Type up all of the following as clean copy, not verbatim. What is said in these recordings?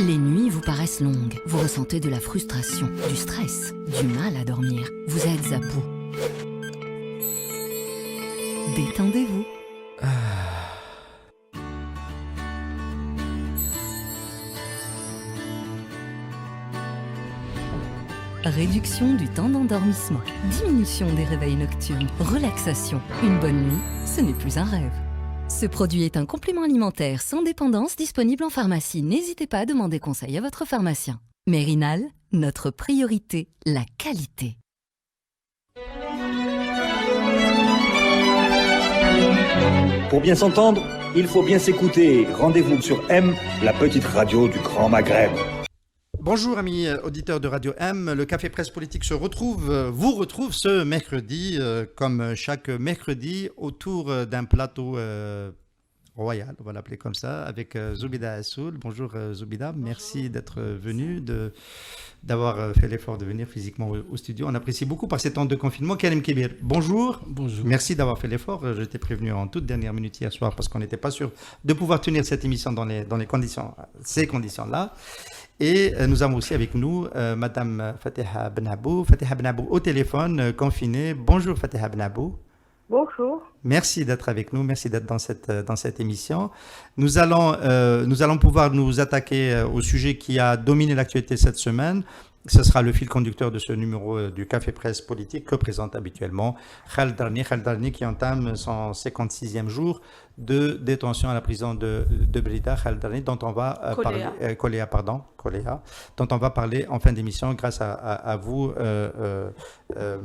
Les nuits vous paraissent longues, vous ressentez de la frustration, du stress, du mal à dormir, vous êtes à bout. Détendez-vous. Réduction du temps d'endormissement, diminution des réveils nocturnes, relaxation. Une bonne nuit, ce n'est plus un rêve. Ce produit est un complément alimentaire sans dépendance disponible en pharmacie. N'hésitez pas à demander conseil à votre pharmacien. Mérinal, notre priorité, la qualité. Pour bien s'entendre, il faut bien s'écouter. Rendez-vous sur M, la petite radio du Grand Maghreb. Bonjour amis auditeurs de Radio M, le Café Presse Politique vous retrouve ce mercredi, comme chaque mercredi, autour d'un plateau royal, on va l'appeler comme ça, avec Zoubida Assoul. Bonjour Zoubida, bonjour. Merci d'être venue, d'avoir fait l'effort de venir physiquement au studio. On apprécie beaucoup par ces temps de confinement. Karim Kébir, bonjour. Bonjour. Merci d'avoir fait l'effort. Je t'ai prévenu en toute dernière minute hier soir parce qu'on n'était pas sûr de pouvoir tenir cette émission dans ces conditions-là. Et nous avons aussi avec nous Madame Fatiha Benabou. Fatiha Benabou au téléphone, confinée. Bonjour Fatiha Benabou. Bonjour. Merci d'être avec nous, merci d'être dans cette émission. Nous allons pouvoir nous attaquer au sujet qui a dominé l'actualité cette semaine. Ce sera le fil conducteur de ce numéro du Café Presse Politique que présente habituellement Khaled Darni qui entame son 56e jour de détention à la prison de Brida. Khaled Darni dont on va parler, Koléa, dont on va parler en fin d'émission grâce à vous,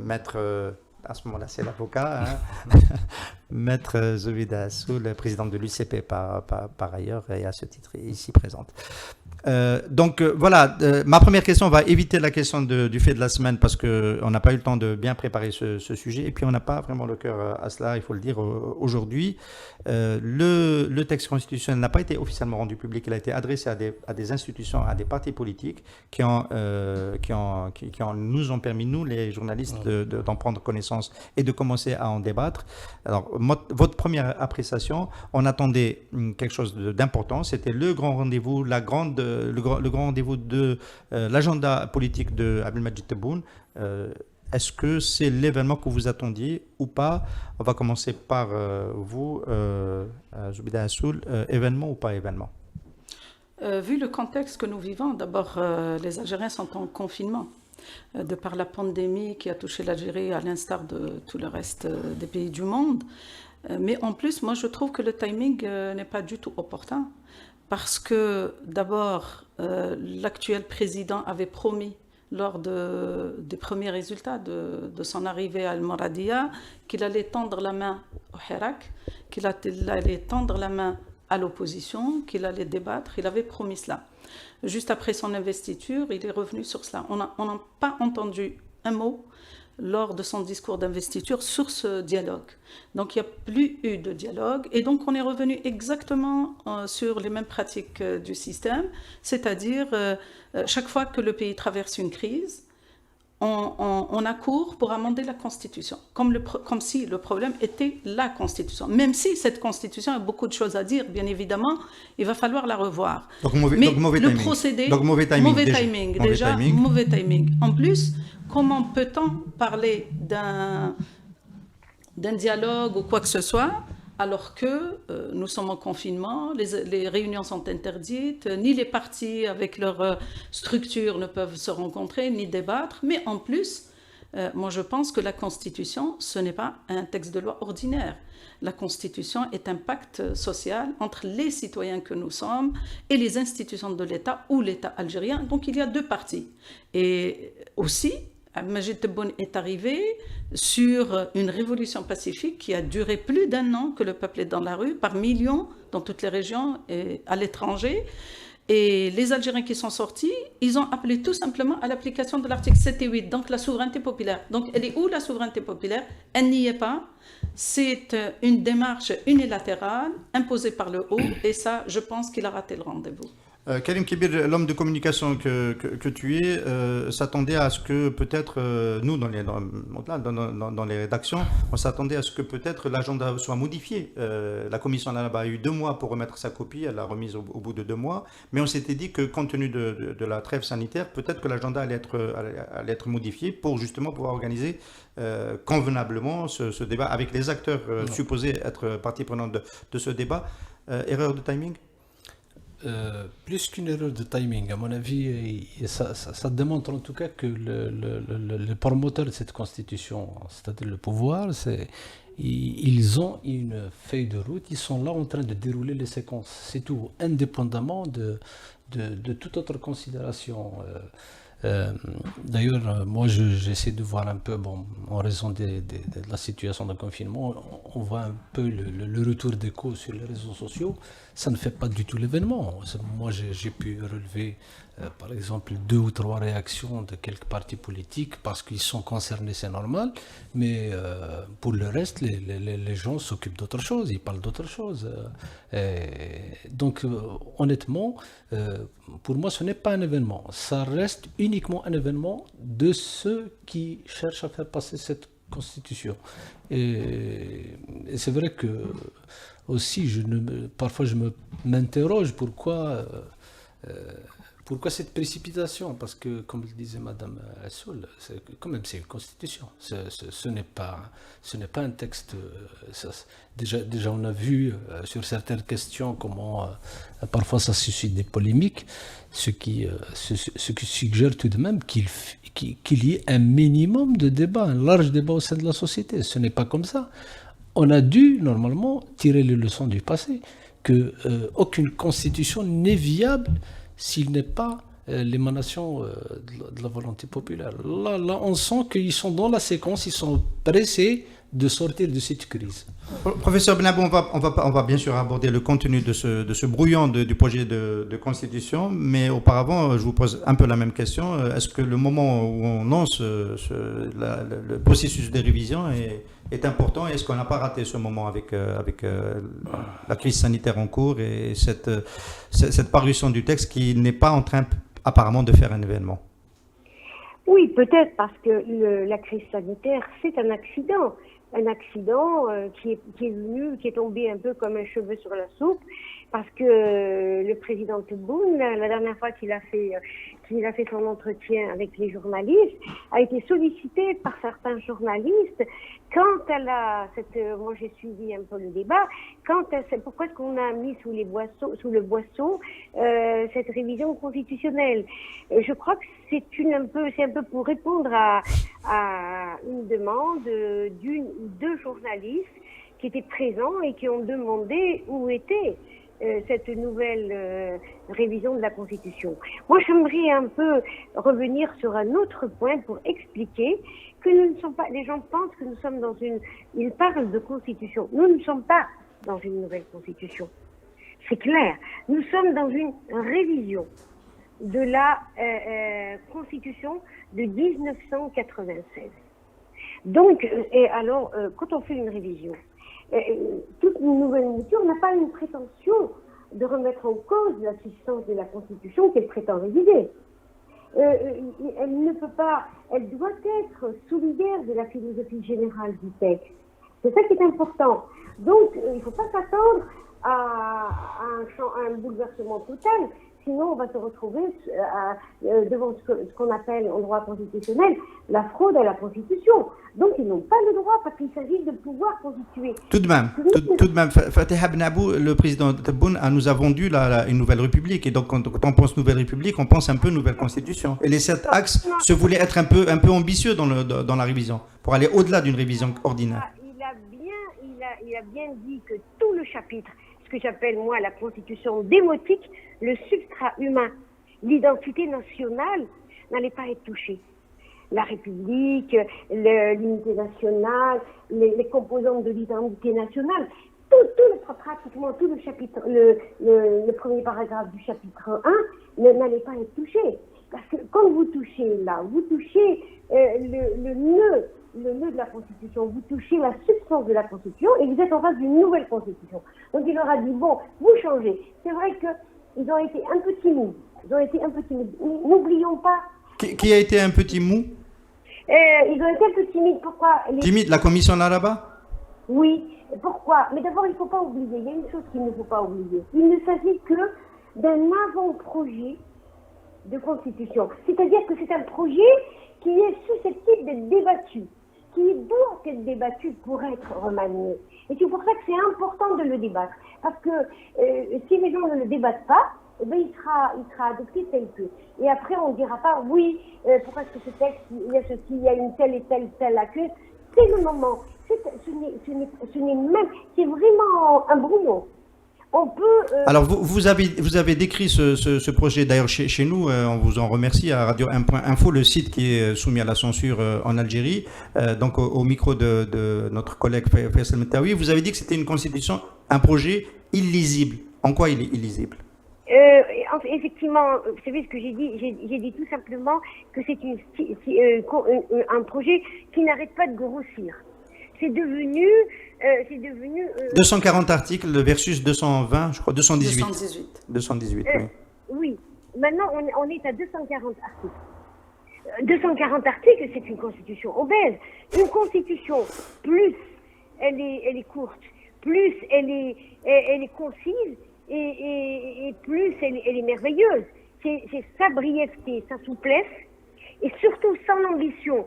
maître. À ce moment-là, c'est l'avocat, Maître Zoubida Assoul, président de l'UCP par ailleurs, et à ce titre ici présente. Voilà, ma première question, on va éviter la question du fait de la semaine parce qu'on n'a pas eu le temps de bien préparer ce sujet et puis on n'a pas vraiment le cœur à cela, il faut le dire aujourd'hui. Le texte constitutionnel n'a pas été officiellement rendu public, il a été adressé à des institutions, à des partis politiques qui nous ont permis, nous les journalistes, d'en prendre connaissance et de commencer à en débattre. Alors, votre première appréciation, on attendait quelque chose d'important, c'était le grand rendez-vous, le grand rendez-vous de l'agenda politique de Abdelmadjid Tebboune. Est-ce que c'est l'événement que vous attendiez ou pas? On va commencer par vous, Zoubida Assoul. Événement ou pas événement? Vu le contexte que nous vivons, d'abord, les Algériens sont en confinement. De par la pandémie qui a touché l'Algérie à l'instar de tout le reste des pays du monde. Mais en plus, moi, je trouve que le timing n'est pas du tout opportun. Parce que, d'abord, l'actuel président avait promis, lors des premiers résultats de son arrivée à Al-Mouradia, qu'il allait tendre la main au Hirak, qu'il allait tendre la main à l'opposition, qu'il allait débattre. Il avait promis cela. Juste après son investiture, il est revenu sur cela. On n'a pas entendu un mot lors de son discours d'investiture sur ce dialogue. Donc, il n'y a plus eu de dialogue. Et donc, on est revenu exactement sur les mêmes pratiques du système, c'est-à-dire chaque fois que le pays traverse une crise, on accourt pour amender la Constitution, comme si le problème était la Constitution. Même si cette Constitution a beaucoup de choses à dire, bien évidemment, il va falloir la revoir. Donc mauvais timing. En plus, comment peut-on parler d'un dialogue ou quoi que ce soit alors que nous sommes en confinement, les réunions sont interdites, ni les partis avec leur structure ne peuvent se rencontrer, ni débattre. Mais en plus, moi je pense que la Constitution, ce n'est pas un texte de loi ordinaire. La Constitution est un pacte social entre les citoyens que nous sommes et les institutions de l'État ou l'État algérien. Donc il y a deux parties. Et aussi, Abdelmadjid Tebboune est arrivé sur une révolution pacifique qui a duré plus d'1 an, que le peuple est dans la rue, par millions, dans toutes les régions et à l'étranger. Et les Algériens qui sont sortis, ils ont appelé tout simplement à l'application de l'article 7 et 8, donc la souveraineté populaire. Donc elle est où la souveraineté populaire? Elle n'y est pas. C'est une démarche unilatérale imposée par le haut et ça, je pense qu'il a raté le rendez-vous. Karim Kibir, l'homme de communication que tu es, s'attendait à ce que peut-être, nous, dans les rédactions, on s'attendait à ce que peut-être l'agenda soit modifié. La commission a eu 2 mois pour remettre sa copie, elle l'a remise au bout de 2 mois, mais on s'était dit que compte tenu de la trêve sanitaire, peut-être que l'agenda allait être modifié pour justement pouvoir organiser convenablement ce débat avec les acteurs supposés être partie prenante de ce débat. Erreur de timing ? Plus qu'une erreur de timing, à mon avis, ça démontre en tout cas que le promoteur de cette constitution, c'est-à-dire le pouvoir, ils ont une feuille de route, ils sont là en train de dérouler les séquences, c'est tout, indépendamment de toute autre considération. D'ailleurs, moi j'essaie de voir un peu, en raison de la situation de confinement, on voit un peu le retour d'écho sur les réseaux sociaux. Ça ne fait pas du tout l'événement. Moi j'ai pu relever par exemple 2 ou 3 réactions de quelques partis politiques parce qu'ils sont concernés, c'est normal, mais pour le reste les gens s'occupent d'autre chose, ils parlent d'autre chose. Donc honnêtement, pour moi ce n'est pas un événement, ça reste uniquement un événement de ceux qui cherchent à faire passer cette constitution. Et c'est vrai que aussi parfois je m'interroge pourquoi cette précipitation, parce que comme le disait Madame Assoul, c'est une constitution, ce n'est pas un texte. Déjà on a vu sur certaines questions comment parfois ça suscite des polémiques, ce qui suggère tout de même qu'il y ait un minimum de débat, un large débat au sein de la société. Ce n'est pas comme ça. On a dû normalement tirer les leçons du passé, que aucune constitution n'est viable s'il n'est pas l'émanation de la volonté populaire. Là, on sent qu'ils sont dans la séquence, ils sont pressés de sortir de cette crise. Professeur Benabou, on va bien sûr aborder le contenu de ce brouillon du projet de constitution, mais auparavant, je vous pose un peu la même question. Est-ce que le moment où on lance le processus de révision est important, et est-ce qu'on n'a pas raté ce moment avec la crise sanitaire en cours et cette parution du texte qui n'est pas en train apparemment de faire un événement? Oui, peut-être parce que la crise sanitaire, c'est un accident qui est tombé un peu comme un cheveu sur la soupe, parce que le président Tebboune, la dernière fois qu'il a fait son entretien avec les journalistes, a été sollicité par certains journalistes quant à moi j'ai suivi un peu le débat, pourquoi est-ce qu'on a mis sous le boisseau cette révision constitutionnelle. Je crois que c'est un peu pour répondre à une demande d'une ou 2 journalistes qui étaient présents et qui ont demandé où était cette nouvelle révision de la Constitution. Moi, j'aimerais un peu revenir sur un autre point pour expliquer que nous ne sommes pas, les gens pensent que nous sommes ils parlent de Constitution. Nous ne sommes pas dans une nouvelle Constitution. C'est clair. Nous sommes dans une révision de la Constitution de 1996. Donc, quand on fait une révision, toute une nouvelle mouture n'a pas une prétention de remettre en cause la substance de la Constitution qu'elle prétend réviser. Elle doit être solidaire de la philosophie générale du texte. C'est ça qui est important. Donc, il ne faut pas s'attendre à un bouleversement total. Sinon, on va se retrouver devant ce qu'on appelle en droit constitutionnel la fraude à la Constitution. Donc, ils n'ont pas le droit parce qu'il s'agit de pouvoir constituer. Tout de même, Fatiha Benabou, le président Tebboune, nous a vendu une nouvelle république. Et donc, quand on pense nouvelle république, on pense un peu nouvelle constitution. Et les 7 axes se voulaient être un peu ambitieux dans la révision, pour aller au-delà d'une révision ordinaire. Il a bien dit que tout le chapitre, ce que j'appelle moi la constitution démotique, le substrat humain, l'identité nationale n'allait pas être touchée. La République, l'unité nationale, les composantes de l'identité nationale, pratiquement tout le chapitre, le premier paragraphe du chapitre 1 n'allait pas être touché. Parce que quand vous touchez là, vous touchez le nœud de la Constitution, vous touchez la substance de la Constitution et vous êtes en face d'une nouvelle Constitution. Donc il leur a dit, bon, vous changez. C'est vrai que ils ont été un peu timides. N'oublions pas. Qui a été un petit mou? Ils ont été un peu timides. Pourquoi? Timide, la commission Laraba? Oui. Pourquoi? Mais d'abord, il ne faut pas oublier. Il y a une chose qu'il ne faut pas oublier. Il ne s'agit que d'un avant-projet de constitution. C'est-à-dire que c'est un projet qui est susceptible d'être débattu, qui doit être débattu pour être remanié. Et c'est pour ça que c'est important de le débattre. Parce que si les gens ne le débattent pas, eh bien, il sera adopté tel que. Et après, on ne dira pas, oui, pourquoi est-ce que ce texte, il y a ceci, il y a une telle et telle accuse. C'est le moment. Ce n'est même, c'est vraiment un brouillon. On peut. Alors, vous avez décrit ce projet, d'ailleurs, chez nous, on vous en remercie, à Radio 1.info, le site qui est soumis à la censure en Algérie, donc au micro de notre collègue Faisal Metaoui, vous avez dit que c'était une constitution, un projet illisible. En quoi il est illisible? Effectivement, vous savez ce que j'ai dit? J'ai dit tout simplement que c'est un projet qui n'arrête pas de grossir. C'est devenu 240 articles versus 220, je crois, 218. 218, oui. Oui. Maintenant, on est à 240 articles. 240 articles, c'est une constitution obèse. Une constitution, plus elle est courte, plus elle est concise, et plus elle est merveilleuse. C'est sa brièveté, sa souplesse, et surtout sans l'ambition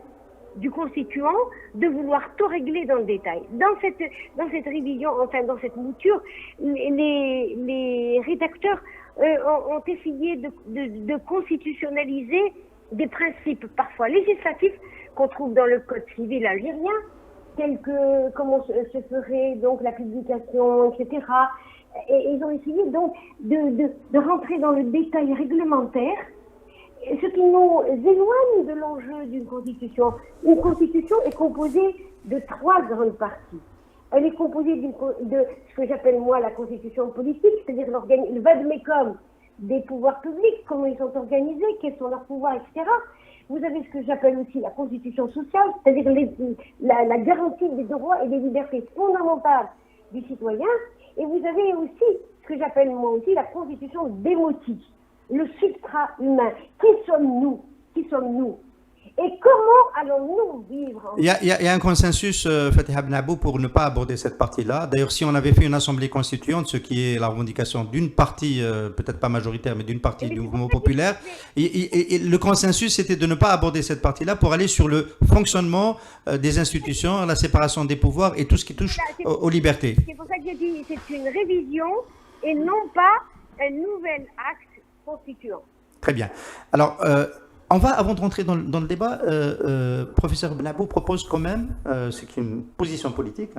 du constituant de vouloir tout régler dans le détail. Dans cette révision, enfin dans cette mouture, les rédacteurs ont essayé de constitutionnaliser des principes parfois législatifs qu'on trouve dans le code civil algérien, tels que comment se ferait donc la publication, etc. Et ils ont essayé donc de rentrer dans le détail réglementaire, ce qui nous éloigne de l'enjeu d'une constitution. Une constitution est composée de 3 grandes parties. Elle est composée de ce que j'appelle moi la constitution politique, c'est-à-dire le vade-mecum des pouvoirs publics, comment ils sont organisés, quels sont leurs pouvoirs, etc. Vous avez ce que j'appelle aussi la constitution sociale, c'est-à-dire la garantie des droits et des libertés fondamentales du citoyen. Et vous avez aussi ce que j'appelle moi aussi la constitution démotique, le supra-humain. Qui sommes-nous? Et comment allons-nous vivre? Il y a un consensus, Fatih Benabou, pour ne pas aborder cette partie-là. D'ailleurs, si on avait fait une assemblée constituante, ce qui est la revendication d'une partie, peut-être pas majoritaire, mais d'une partie du mouvement populaire, et le consensus, c'était de ne pas aborder cette partie-là pour aller sur le fonctionnement des institutions, la séparation des pouvoirs et tout ce qui touche aux libertés. C'est pour ça que j'ai dit c'est une révision et non pas un nouvel acte constituant. Très bien. Alors, on va, avant de rentrer dans le débat, professeur Benabou propose quand même, ce qui est une position politique,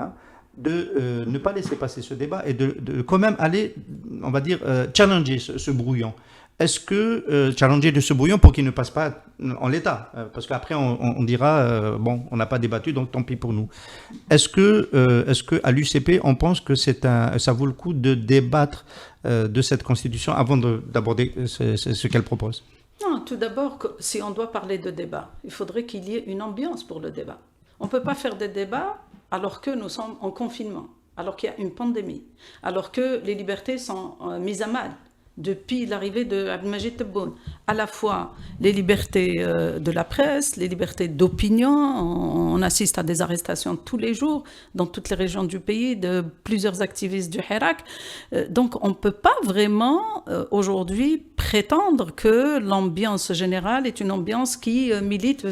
de ne pas laisser passer ce débat et de quand même aller, on va dire, challenger ce brouillon. Est-ce que challenger de ce brouillon pour qu'il ne passe pas en l'état, parce qu'après on dira bon, on n'a pas débattu, donc tant pis pour nous. Est-ce que à l'UCP on pense que ça vaut le coup de débattre de cette constitution avant d'aborder ce qu'elle propose? Non, tout d'abord, si on doit parler de débat, il faudrait qu'il y ait une ambiance pour le débat. On ne peut pas faire des débats alors que nous sommes en confinement, alors qu'il y a une pandémie, alors que les libertés sont mises à mal depuis l'arrivée de Abdelmajid Tebboune. À la fois les libertés de la presse, les libertés d'opinion, on assiste à des arrestations tous les jours dans toutes les régions du pays de plusieurs activistes du Hirak. Donc on ne peut pas vraiment aujourd'hui prétendre que l'ambiance générale est une ambiance qui milite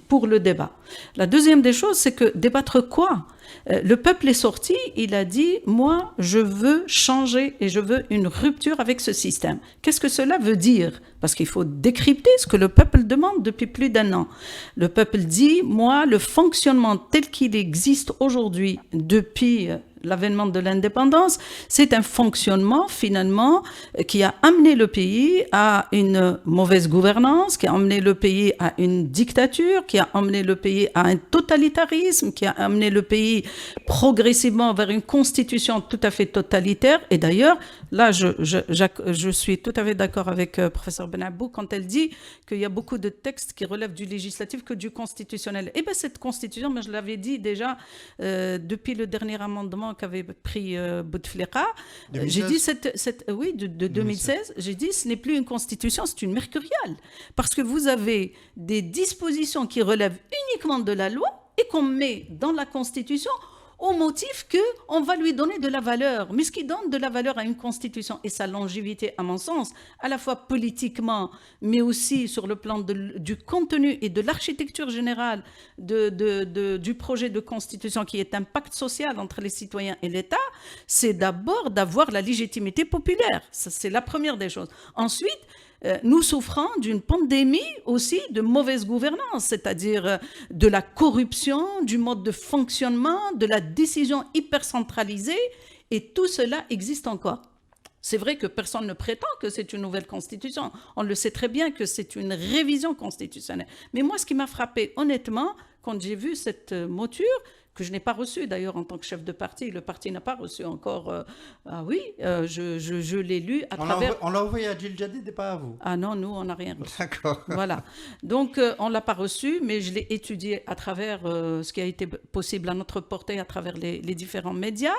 pour le débat. La deuxième des choses, c'est que débattre quoi ? Le peuple est sorti, il a dit « Moi, je veux changer et je veux une rupture avec ce système ». Qu'est-ce que cela veut dire ? Parce qu'il faut décrypter ce que le peuple demande depuis plus d'1 an. Le peuple dit « Moi, le fonctionnement tel qu'il existe aujourd'hui depuis l'avènement de l'indépendance, c'est un fonctionnement finalement qui a amené le pays à une mauvaise gouvernance, qui a amené le pays à une dictature, qui a amené le pays à un totalitarisme, qui a amené le pays progressivement vers une constitution tout à fait totalitaire. Et d'ailleurs, là, je suis tout à fait d'accord avec professeur Benabou quand elle dit qu'il y a beaucoup de textes qui relèvent du législatif que du constitutionnel. Eh bien, cette constitution, mais je l'avais dit déjà depuis le dernier amendement qu'avait pris Bouteflika. J'ai dit, de 2016, j'ai dit, ce n'est plus une constitution, c'est une mercuriale. Parce que vous avez des dispositions qui relèvent uniquement de la loi et qu'on met dans la constitution au motif qu'on va lui donner de la valeur. Mais ce qui donne de la valeur à une constitution et sa longévité, à mon sens, à la fois politiquement, mais aussi sur le plan du contenu et de l'architecture générale du projet de constitution qui est un pacte social entre les citoyens et l'État, c'est d'abord d'avoir la légitimité populaire. Ça, c'est la première des choses. Ensuite, nous souffrons d'une pandémie aussi de mauvaise gouvernance, c'est-à-dire de la corruption, du mode de fonctionnement, de la décision hyper centralisée, et tout cela existe encore. C'est vrai que personne ne prétend que c'est une nouvelle constitution. On le sait très bien que c'est une révision constitutionnelle. Mais moi, ce qui m'a frappé, honnêtement, quand j'ai vu cette mouture, que je n'ai pas reçue d'ailleurs en tant que chef de parti, le parti n'a pas reçu encore. Je l'ai lu à travers... On l'a envoyé à Djil Jadid et pas à vous. Ah non, nous, on n'a rien reçu. D'accord. Voilà. Donc, on ne l'a pas reçu, mais je l'ai étudié à travers ce qui a été possible à notre portée, à travers les différents médias.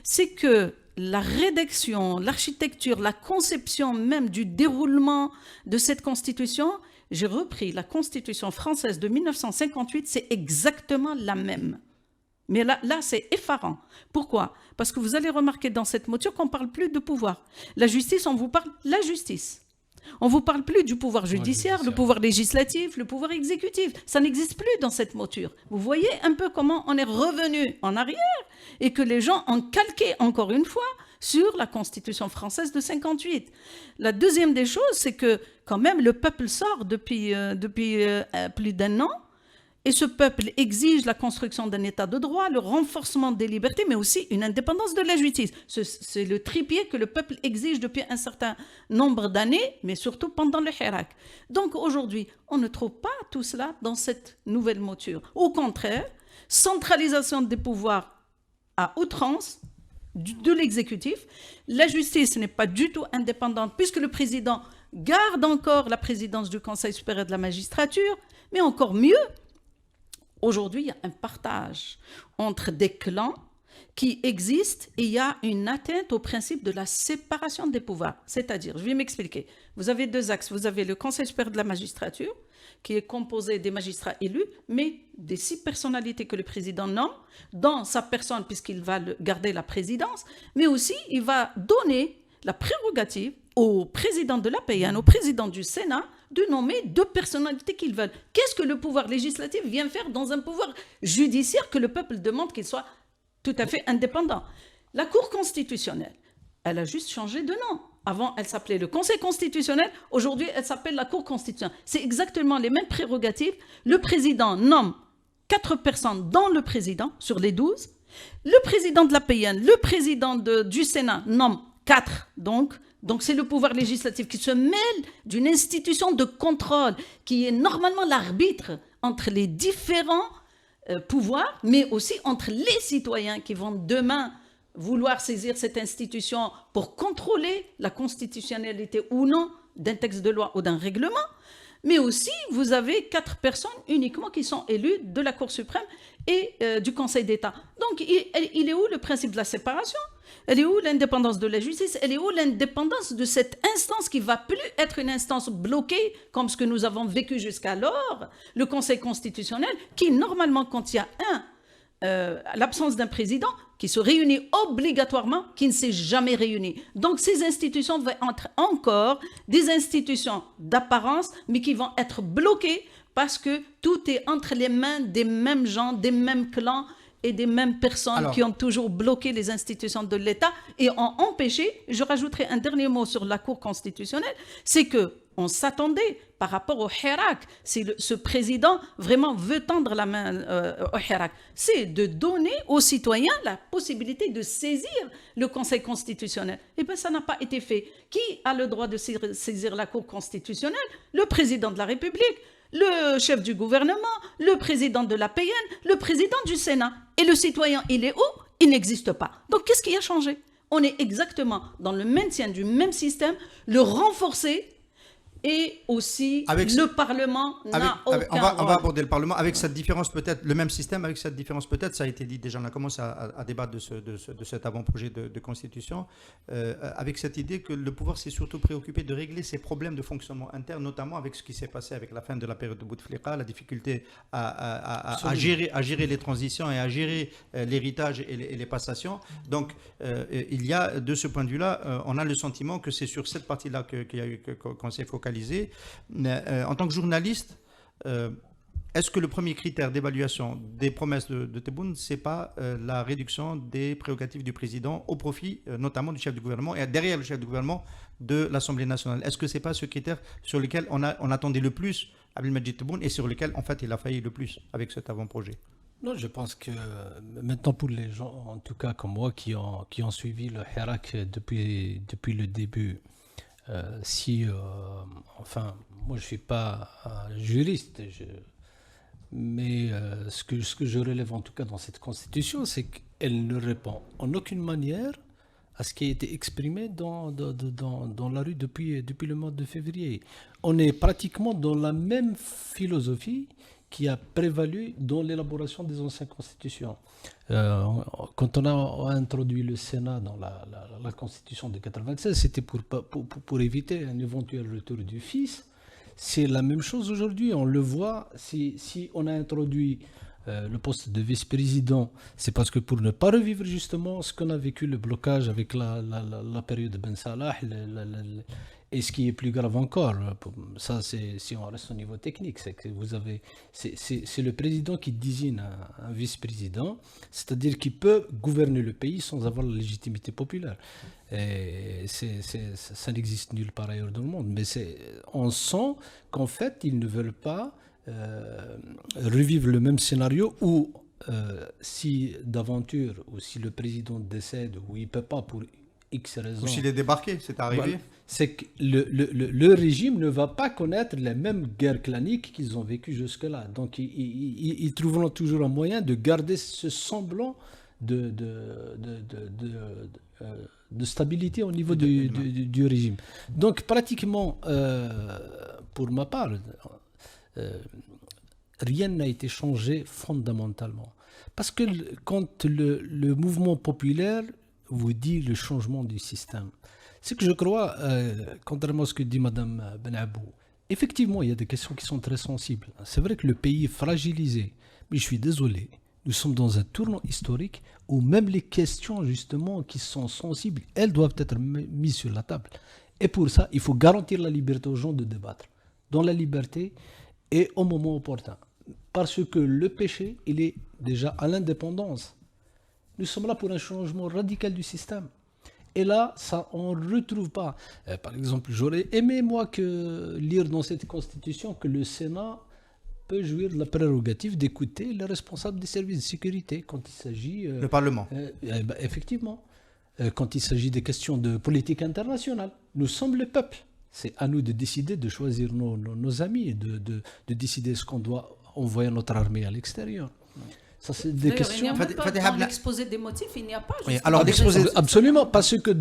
C'est que la rédaction, l'architecture, la conception même du déroulement de cette constitution, j'ai repris la constitution française de 1958, c'est exactement la même. Mais là, c'est effarant. Pourquoi? Parce que vous allez remarquer dans cette mouture qu'on ne parle plus de pouvoir. La justice, on vous parle la justice. On ne vous parle plus du pouvoir judiciaire, le pouvoir législatif, le pouvoir exécutif. Ça n'existe plus dans cette mouture. Vous voyez un peu comment on est revenu en arrière et que les gens ont calqué encore une fois sur la Constitution française de 58. La deuxième des choses, c'est que quand même le peuple sort depuis plus d'un an. Et ce peuple exige la construction d'un état de droit, le renforcement des libertés, mais aussi une indépendance de la justice. C'est le trépied que le peuple exige depuis un certain nombre d'années, mais surtout pendant le Hirak. Donc aujourd'hui, on ne trouve pas tout cela dans cette nouvelle mouture. Au contraire, centralisation des pouvoirs à outrance de l'exécutif. La justice n'est pas du tout indépendante puisque le président garde encore la présidence du Conseil supérieur de la magistrature, mais encore mieux, aujourd'hui, il y a un partage entre des clans qui existent et il y a une atteinte au principe de la séparation des pouvoirs. C'est-à-dire, je vais m'expliquer. Vous avez deux axes. Vous avez le Conseil supérieur de la magistrature qui est composé des magistrats élus, mais des 6 personnalités que le président nomme dans sa personne puisqu'il va garder la présidence, mais aussi il va donner la prérogative au président de l'APN, au président du Sénat, de nommer 2 personnalités qu'ils veulent. Qu'est-ce que le pouvoir législatif vient faire dans un pouvoir judiciaire que le peuple demande qu'il soit tout à fait indépendant? La Cour constitutionnelle, elle a juste changé de nom. Avant, elle s'appelait le Conseil constitutionnel. Aujourd'hui, elle s'appelle la Cour constitutionnelle. C'est exactement les mêmes prérogatives. Le président nomme 4 personnes dans le président sur les 12. Le président de l'APN, le président du Sénat nomme 4 donc c'est le pouvoir législatif qui se mêle d'une institution de contrôle qui est normalement l'arbitre entre les différents pouvoirs, mais aussi entre les citoyens qui vont demain vouloir saisir cette institution pour contrôler la constitutionnalité ou non d'un texte de loi ou d'un règlement. Mais aussi, vous avez 4 personnes uniquement qui sont élues de la Cour suprême et du Conseil d'État. Donc, il est où le principe de la séparation? Elle est où l'indépendance de la justice? Elle est où l'indépendance de cette instance qui ne va plus être une instance bloquée, comme ce que nous avons vécu jusqu'alors, le Conseil constitutionnel, qui, normalement, quand il y a l'absence d'un président, qui se réunit obligatoirement, qui ne s'est jamais réuni. Donc, ces institutions vont être encore des institutions d'apparence, mais qui vont être bloquées parce que tout est entre les mains des mêmes gens, des mêmes clans et des mêmes personnes qui ont toujours bloqué les institutions de l'État et ont empêché. Je rajouterai un dernier mot sur la Cour constitutionnelle, c'est qu'on s'attendait par rapport au Hirak, si ce président vraiment veut tendre la main au Hirak, c'est de donner aux citoyens la possibilité de saisir le Conseil constitutionnel. Et bien ça n'a pas été fait. Qui a le droit de saisir la Cour constitutionnelle? Le président de la République, le chef du gouvernement, le président de l'APN, le président du Sénat. Et le citoyen, il est où? Il n'existe pas. Donc qu'est-ce qui a changé? On est exactement dans le maintien du même système, le renforcer et aussi Avec le Parlement n'a aucun on va rôle. aborder le Parlement avec cette différence peut-être, le même système avec cette différence peut-être, ça a été dit déjà, on a commencé à débattre de cet avant-projet de constitution, avec cette idée que le pouvoir s'est surtout préoccupé de régler ses problèmes de fonctionnement interne, notamment avec ce qui s'est passé avec la fin de la période de Bouteflika, la difficulté à gérer les transitions et à gérer l'héritage et les passations. Donc il y a de ce point de vue-là, on a le sentiment que c'est sur cette partie-là qu'on s'est focalisé. En tant que journaliste, est-ce que le premier critère d'évaluation des promesses de Tebboune, ce n'est pas la réduction des prérogatives du président au profit notamment du chef du gouvernement et derrière le chef du gouvernement de l'Assemblée nationale? Est-ce que ce n'est pas ce critère sur lequel on attendait le plus Abdelmadjid Tebboune et sur lequel en fait il a failli le plus avec cet avant-projet? Non, je pense que maintenant pour les gens, en tout cas comme moi, qui ont suivi le Hirak depuis le début, enfin, moi je ne suis pas juriste, mais ce que je relève en tout cas dans cette constitution, c'est qu'elle ne répond en aucune manière à ce qui a été exprimé dans la rue depuis le mois de février. On est pratiquement dans la même philosophie qui a prévalu dans l'élaboration des anciennes constitutions. Quand on a introduit le Sénat dans la constitution de 1996, c'était pour éviter un éventuel retour du fils. C'est la même chose aujourd'hui. On le voit, si on a introduit le poste de vice-président, c'est parce que pour ne pas revivre justement ce qu'on a vécu, le blocage avec la période de Ben Salah, et ce qui est plus grave encore, ça c'est si on reste au niveau technique, c'est que c'est le président qui désigne un vice-président, c'est-à-dire qu'il peut gouverner le pays sans avoir la légitimité populaire. Et ça n'existe nulle part ailleurs dans le monde. Mais on sent qu'en fait ils ne veulent pas revivre le même scénario où si d'aventure ou si le président décède ou il ne peut pas pour X raisons. Ou s'il est débarqué, c'est arrivé. Voilà, c'est que le régime ne va pas connaître les mêmes guerres claniques qu'ils ont vécues jusque-là. Donc ils trouveront toujours un moyen de garder ce semblant de stabilité au niveau du régime. Donc pratiquement, pour ma part, rien n'a été changé fondamentalement. Parce que quand le mouvement populaire vous dit le changement du système, c'est que je crois, contrairement à ce que dit Mme Benabou, effectivement, il y a des questions qui sont très sensibles. C'est vrai que le pays est fragilisé, mais je suis désolé, nous sommes dans un tournant historique où même les questions, justement, qui sont sensibles, elles doivent être mises sur la table. Et pour ça, il faut garantir la liberté aux gens de débattre, dans la liberté et au moment opportun. Parce que le péché, il est déjà à l'indépendance. Nous sommes là pour un changement radical du système. Et là, ça, on ne retrouve pas. Par exemple, j'aurais aimé, moi, lire dans cette constitution que le Sénat peut jouir de la prérogative d'écouter les responsables des services de sécurité quand il s'agit... le Parlement. Effectivement. Quand il s'agit des questions de politique internationale. Nous sommes le peuple. C'est à nous de décider, de choisir nos amis et de décider ce qu'on doit envoyer notre armée à l'extérieur. Ça, c'est des questions. Il n'y a même pas dans l'exposé des motifs, il n'y a pas. Oui, alors l'exposé, absolument, parce que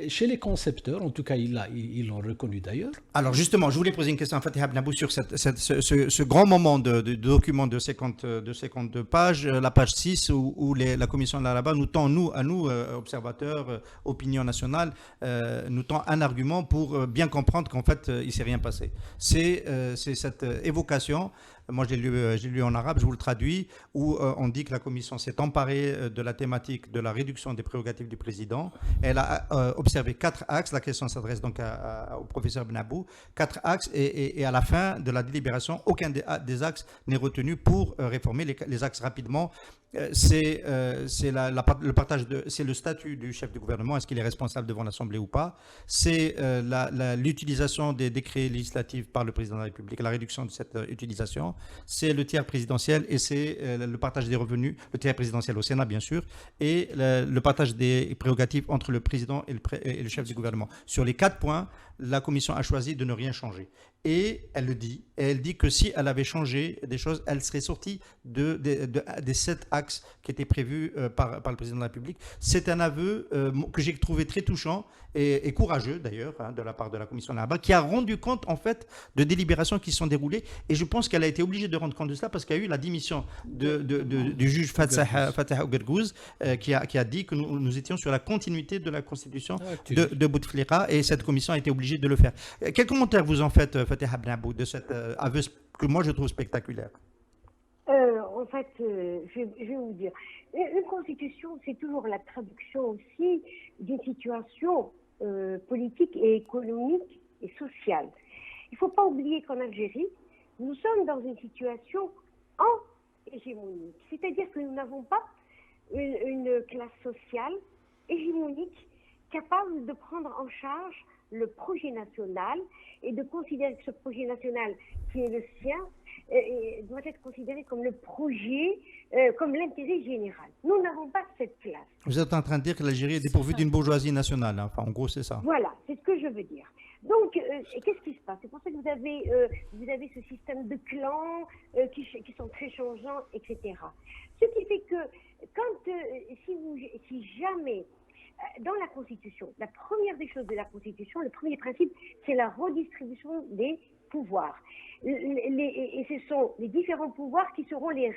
chez les concepteurs, en tout cas, ils l'ont reconnu d'ailleurs. Alors justement, je voulais poser une question à Fatih Abnabou sur ce grand moment de document de 52 pages, la page 6, où la commission de la Rabat nous tend, à nous, observateurs, opinion nationale, nous tend un argument pour bien comprendre qu'en fait, il ne s'est rien passé. C'est cette évocation. Moi, je l'ai lu en arabe, je vous le traduis, où on dit que la Commission s'est emparée de la thématique de la réduction des prérogatives du président. Elle a observé 4 axes. La question s'adresse donc au professeur Benabou. 4 axes, et à la fin de la délibération, aucun des axes n'est retenu pour réformer les axes rapidement. C'est le partage c'est le statut du chef du gouvernement, est-ce qu'il est responsable devant l'Assemblée ou pas, c'est l'utilisation des décrets législatifs par le président de la République, la réduction de cette utilisation, c'est le tiers présidentiel et c'est le partage des revenus, le tiers présidentiel au Sénat bien sûr, et le partage des prérogatives entre le président et le chef du gouvernement. Sur les 4 points, la Commission a choisi de ne rien changer. Et elle le dit. Et elle dit que si elle avait changé des choses, elle serait sortie des 7 axes axes qui étaient prévus par le président de la République. C'est un aveu que j'ai trouvé très touchant et courageux d'ailleurs de la part de la commission là-bas, qui a rendu compte en fait de délibérations qui se sont déroulées, et je pense qu'elle a été obligée de rendre compte de cela parce qu'il y a eu la démission du juge Fatah Ougergouz qui a dit que nous étions sur la continuité de la constitution de Bouteflika, et cette commission a été obligée de le faire. Quel commentaire vous en faites, Fatih Benabou, de cet aveu que moi je trouve spectaculaire? En fait, je vais vous dire, une constitution, c'est toujours la traduction aussi d'une situation politique et économique et sociale. Il ne faut pas oublier qu'en Algérie, nous sommes dans une situation hégémonique. C'est-à-dire que nous n'avons pas une classe sociale hégémonique capable de prendre en charge le projet national et de considérer que ce projet national qui est le sien doit être considéré comme le projet, comme l'intérêt général. Nous n'avons pas cette classe. Vous êtes en train de dire que l'Algérie est dépourvue d'une bourgeoisie nationale, hein. Enfin, en gros, c'est ça. Voilà, c'est ce que je veux dire. Donc, qu'est-ce qui se passe? C'est pour ça que vous avez ce système de clans qui sont très changeants, etc. Ce qui fait que si jamais dans la Constitution, la première des choses de la Constitution, le premier principe, c'est la redistribution des pouvoirs. Et ce sont les différents pouvoirs qui seront les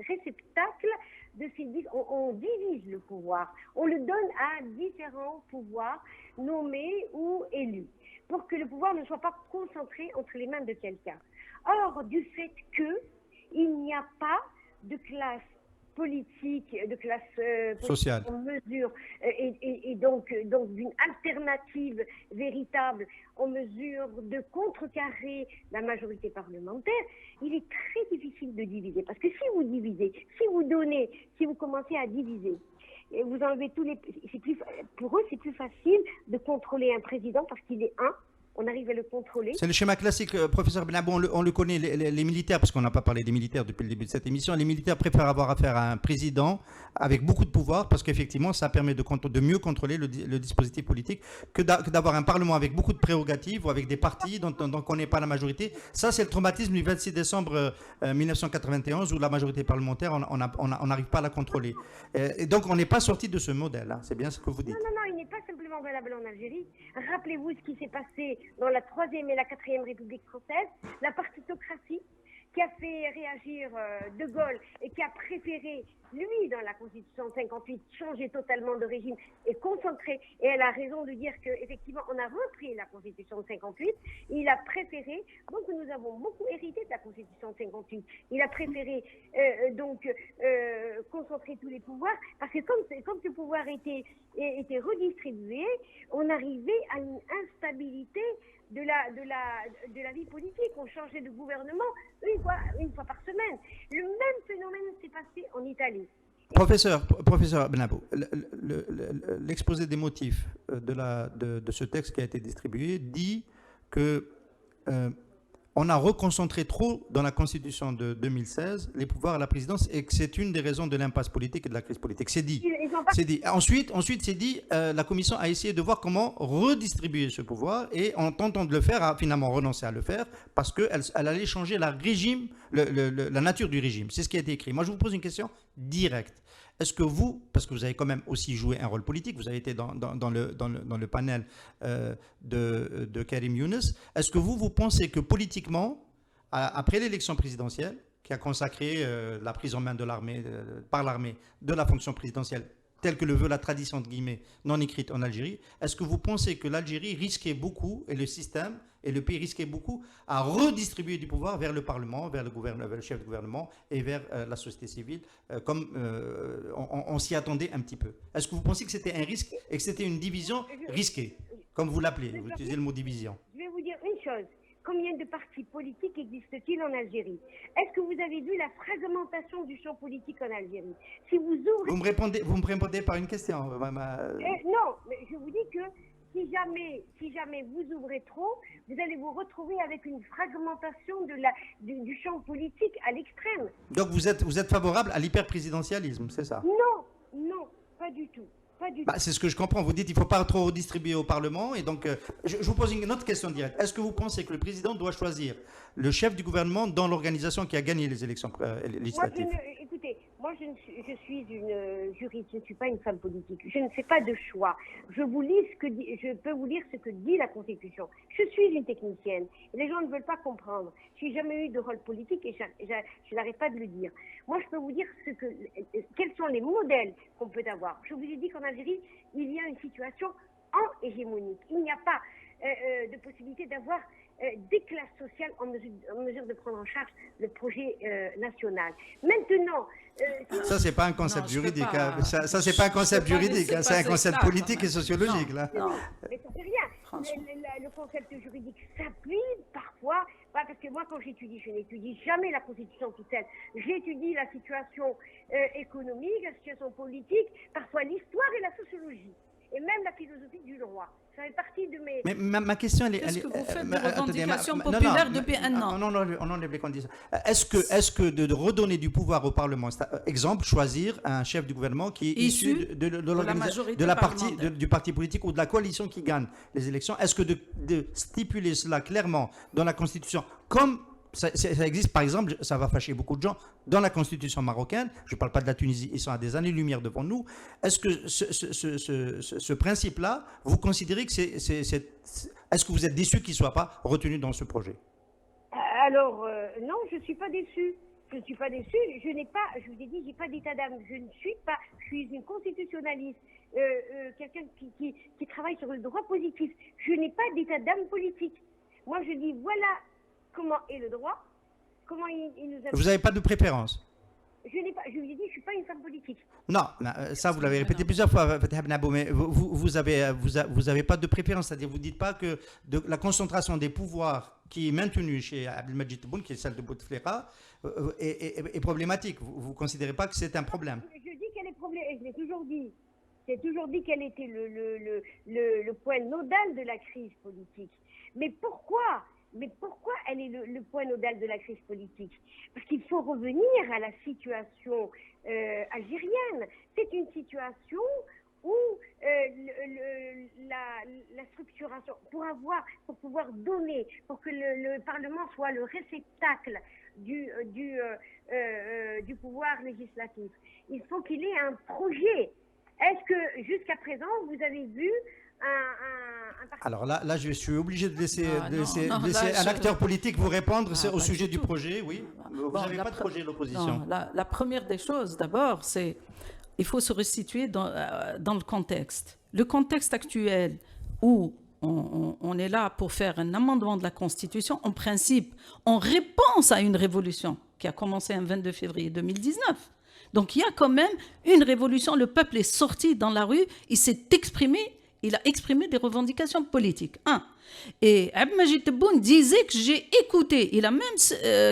réceptacles de ces... On divise le pouvoir, on le donne à différents pouvoirs nommés ou élus, pour que le pouvoir ne soit pas concentré entre les mains de quelqu'un. Or, du fait qu'il n'y a pas de classe politique, de classe sociale en mesure, et donc d'une alternative véritable en mesure de contrecarrer la majorité parlementaire, il est très difficile de diviser. Parce que si vous divisez, si vous commencez à diviser, et vous enlevez pour eux, c'est plus facile de contrôler un président parce qu'il est on arrive à le contrôler. C'est le schéma classique, professeur Benabou, on le connaît, les militaires, parce qu'on n'a pas parlé des militaires depuis le début de cette émission, les militaires préfèrent avoir affaire à un président avec beaucoup de pouvoir, parce qu'effectivement, ça permet de mieux contrôler le dispositif politique que d'avoir un parlement avec beaucoup de prérogatives ou avec des partis dont on ne connaît pas la majorité. Ça, c'est le traumatisme du 26 décembre 1991, où la majorité parlementaire, on n'arrive pas à la contrôler. Et donc, on n'est pas sorti de ce modèle, hein. C'est bien ce que vous dites. Non, il n'est pas simplement valable en Algérie. Rappelez-vous ce qui s'est passé dans la 3e et la 4e République française, la partitocratie qui a fait réagir De Gaulle et qui a préféré, lui, dans la Constitution 58, changer totalement de régime et concentrer. Et elle a raison de dire qu'effectivement, on a repris la Constitution 58. Il a préféré, donc nous avons beaucoup hérité de la Constitution 58. Il a préféré concentrer tous les pouvoirs, parce que comme ce pouvoir était redistribué, on arrivait à une instabilité de la vie politique. On changeait de gouvernement une fois par semaine. Le même phénomène s'est passé en Italie. Professeur Benabou, l'exposé des motifs de ce texte qui a été distribué dit que on a reconcentré trop dans la Constitution de 2016 les pouvoirs à la présidence, et que c'est une des raisons de l'impasse politique et de la crise politique. C'est dit. Ensuite, c'est dit, la Commission a essayé de voir comment redistribuer ce pouvoir, et en tentant de le faire, a finalement renoncé à le faire parce qu'elle allait changer la nature du régime. C'est ce qui a été écrit. Moi, je vous pose une question directe. Est-ce que vous, parce que vous avez quand même aussi joué un rôle politique, vous avez été dans le panel de Karim Younes, est-ce que vous pensez que politiquement, après l'élection présidentielle, qui a consacré la prise en main de l'armée, par l'armée, de la fonction présidentielle, telle que le veut la tradition de guillemets non écrite en Algérie, est-ce que vous pensez que l'Algérie risquait beaucoup, et le système et le pays risquaient beaucoup, à redistribuer du pouvoir vers le Parlement, vers le chef de gouvernement et vers la société civile, comme on s'y attendait un petit peu? Est-ce que vous pensez que c'était un risque et que c'était une division risquée, comme vous l'appelez, vous utilisez le mot division? Je vais vous dire une chose. Combien de partis politiques existent-ils en Algérie? Est-ce que vous avez vu la fragmentation du champ politique en Algérie? Si vous ouvrez... Vous me répondez par une question. Non, mais je vous dis que si jamais vous ouvrez trop, vous allez vous retrouver avec une fragmentation du champ politique à l'extrême. Donc vous êtes favorable à l'hyperprésidentialisme, c'est ça? Non, pas du tout. C'est ce que je comprends. Vous dites qu'il ne faut pas trop redistribuer au Parlement. Et donc, je vous pose une autre question directe. Est-ce que vous pensez que le président doit choisir le chef du gouvernement dans l'organisation qui a gagné les élections législatives? Écoutez, Moi, je suis une juriste, je ne suis pas une femme politique. Je ne fais pas de choix. Je peux vous lire ce que dit la Constitution. Je suis une technicienne. Les gens ne veulent pas comprendre. Je n'ai jamais eu de rôle politique et je n'arrête pas de le dire. Moi, je peux vous dire quels sont les modèles qu'on peut avoir. Je vous ai dit qu'en Algérie, il y a une situation en hégémonique. Il n'y a pas de possibilité d'avoir des classes sociales en mesure de prendre en charge le projet national. Maintenant... ça, c'est pas un concept juridique. Ça, c'est pas un concept juridique. C'est un concept politique et sociologique. Non, là. Non, mais ça fait rien. Le concept juridique s'appuie parfois... parce que moi, quand j'étudie, je n'étudie jamais la Constitution toute seule. J'étudie la situation économique, la situation politique, parfois l'histoire et la sociologie. Et même la philosophie du droit. Ça fait partie de mes... Mais ma question, elle est... Qu'est-ce que vous faites de revendications populaires depuis un an? On enlève qu'on dise. Est-ce que de redonner du pouvoir au Parlement, exemple, choisir un chef du gouvernement qui est issu du parti politique ou de la coalition qui gagne les élections, est-ce que de stipuler cela clairement dans la Constitution, comme... Ça existe, par exemple, ça va fâcher beaucoup de gens, dans la Constitution marocaine, je ne parle pas de la Tunisie, ils sont à des années-lumière devant nous, est-ce que ce principe-là, vous considérez que est-ce que vous êtes déçu qu'il ne soit pas retenu dans ce projet? Alors, non, je ne suis pas déçue. Je ne suis pas déçue, je vous ai dit, je n'ai pas d'état d'âme, je suis une constitutionnaliste, quelqu'un qui travaille sur le droit positif. Je n'ai pas d'état d'âme politique. Moi, je dis, voilà comment est le droit, comment il nous a... Vous n'avez pas de préférence? Je vous ai dit, je ne suis pas une femme politique. Non, ça vous l'avez répété plusieurs fois, mais vous avez pas de préférence, c'est-à-dire vous ne dites pas que la concentration des pouvoirs qui est maintenue chez Abdelmadjid Tebboune, qui est celle de Bouteflika, est problématique. Vous ne considérez pas que c'est un problème? Je dis qu'elle est problématique, je l'ai toujours dit. J'ai toujours dit qu'elle était le point nodal de la crise politique. Mais pourquoi elle est le point nodal de la crise politique? Parce qu'il faut revenir à la situation algérienne. C'est une situation où la structuration, pour pouvoir donner, pour que le Parlement soit le réceptacle du pouvoir législatif, il faut qu'il ait un projet. Est-ce que jusqu'à présent, vous avez vu Alors là, je suis obligé de laisser un acteur politique vous répondre au sujet du projet, oui. Vous n'avez pas de projet, l'opposition. La première des choses, d'abord, c'est il faut se restituer dans le contexte. Le contexte actuel où on est là pour faire un amendement de la Constitution, en principe, en réponse à une révolution qui a commencé un 22 février 2019. Donc il y a quand même une révolution, le peuple est sorti dans la rue, il s'est exprimé. Il a exprimé des revendications politiques. Et Abdelmadjid Tebboune disait que j'ai écouté. Il a même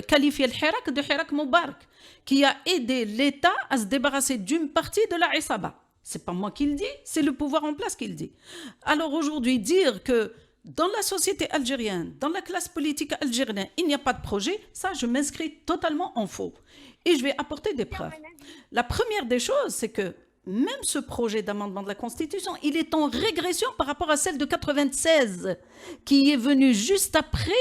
qualifié le Hirak de Hirak Moubarak, qui a aidé l'État à se débarrasser d'une partie de la Issaba. C'est pas moi qui le dis, c'est le pouvoir en place qui le dit. Alors aujourd'hui, dire que dans la société algérienne, dans la classe politique algérienne, il n'y a pas de projet, ça, je m'inscris totalement en faux. Et je vais apporter des preuves. La première des choses, c'est que même ce projet d'amendement de la Constitution, il est en régression par rapport à celle de 96, qui est venue juste après,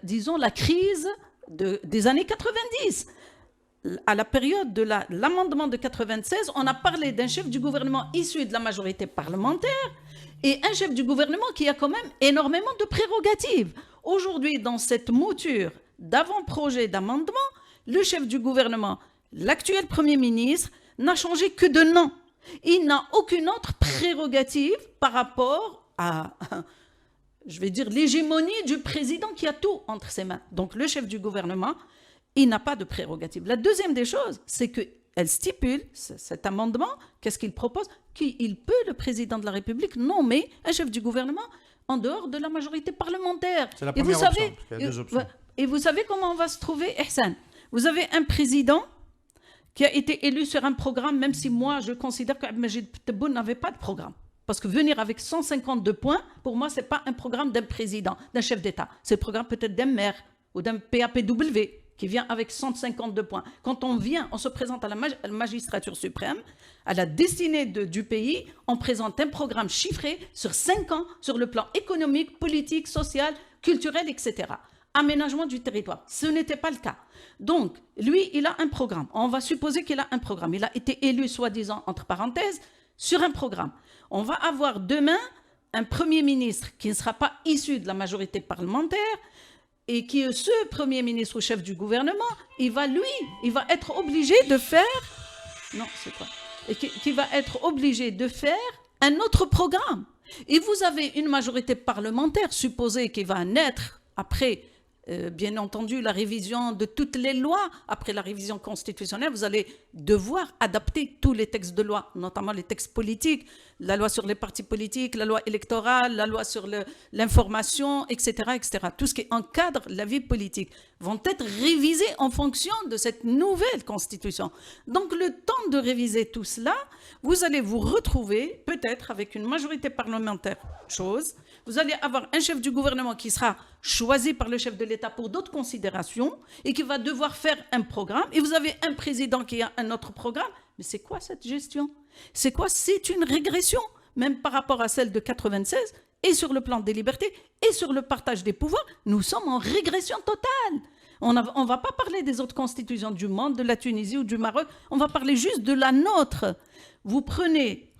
disons, la crise des années 90. À la période de l'amendement de 96, on a parlé d'un chef du gouvernement issu de la majorité parlementaire et un chef du gouvernement qui a quand même énormément de prérogatives. Aujourd'hui, dans cette mouture d'avant-projet d'amendement, le chef du gouvernement, l'actuel Premier ministre, n'a changé que de nom. Il n'a aucune autre prérogative par rapport à, je vais dire, l'hégémonie du président qui a tout entre ses mains. Donc le chef du gouvernement, il n'a pas de prérogative. La deuxième des choses, c'est qu'elle stipule, cet amendement, qu'est-ce qu'il propose? Qu'il peut, le président de la République, nommer un chef du gouvernement en dehors de la majorité parlementaire. C'est la première option, parce qu'il y a deux options. Et vous savez comment on va se trouver, Ihsan? Vous avez un président qui a été élu sur un programme, même si moi, je considère qu'Abdelmadjid Tebboune n'avait pas de programme. Parce que venir avec 152 points, pour moi, ce n'est pas un programme d'un président, d'un chef d'État. C'est le programme peut-être d'un maire ou d'un PAPW qui vient avec 152 points. Quand on se présente à la magistrature suprême, à la destinée du pays, on présente un programme chiffré sur 5 ans, sur le plan économique, politique, social, culturel, etc. aménagement du territoire. Ce n'était pas le cas. Donc, lui, il a un programme. On va supposer qu'il a un programme. Il a été élu, soi-disant, entre parenthèses, sur un programme. On va avoir demain un Premier ministre qui ne sera pas issu de la majorité parlementaire et qui est ce Premier ministre ou chef du gouvernement, il va être obligé de faire... Non, c'est quoi? Et qui va être obligé de faire un autre programme. Et vous avez une majorité parlementaire supposée qui va naître après, bien entendu, la révision de toutes les lois. Après la révision constitutionnelle, vous allez devoir adapter tous les textes de loi, notamment les textes politiques, la loi sur les partis politiques, la loi électorale, la loi sur l'information, etc., etc. Tout ce qui encadre la vie politique vont être révisés en fonction de cette nouvelle constitution. Donc, le temps de réviser tout cela, vous allez vous retrouver peut-être avec une majorité parlementaire, vous allez avoir un chef du gouvernement qui sera choisi par le chef de l'État pour d'autres considérations et qui va devoir faire un programme, et vous avez un président qui a un autre programme. Mais c'est quoi cette gestion? C'est quoi? C'est une régression, même par rapport à celle de 96, et sur le plan des libertés, et sur le partage des pouvoirs, nous sommes en régression totale. On ne va pas parler des autres constitutions du monde, de la Tunisie ou du Maroc, on va parler juste de la nôtre. Vous prenez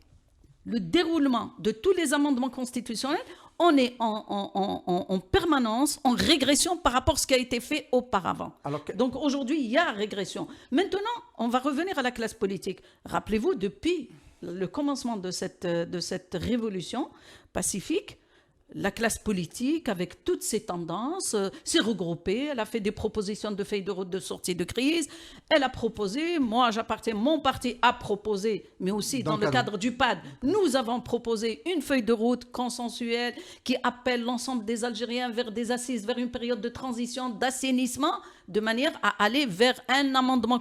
le déroulement de tous les amendements constitutionnels, on est en permanence, en régression par rapport à ce qui a été fait auparavant. Donc aujourd'hui, il y a régression. Maintenant, on va revenir à la classe politique. Rappelez-vous, depuis le commencement de cette révolution pacifique, la classe politique, avec toutes ses tendances, s'est regroupée. Elle a fait des propositions de feuilles de route de sortie de crise. Elle a proposé, mon parti a proposé, mais aussi dans le cadre du PAD, nous avons proposé une feuille de route consensuelle qui appelle l'ensemble des Algériens vers des assises, vers une période de transition, d'assainissement, de manière à aller vers un amendement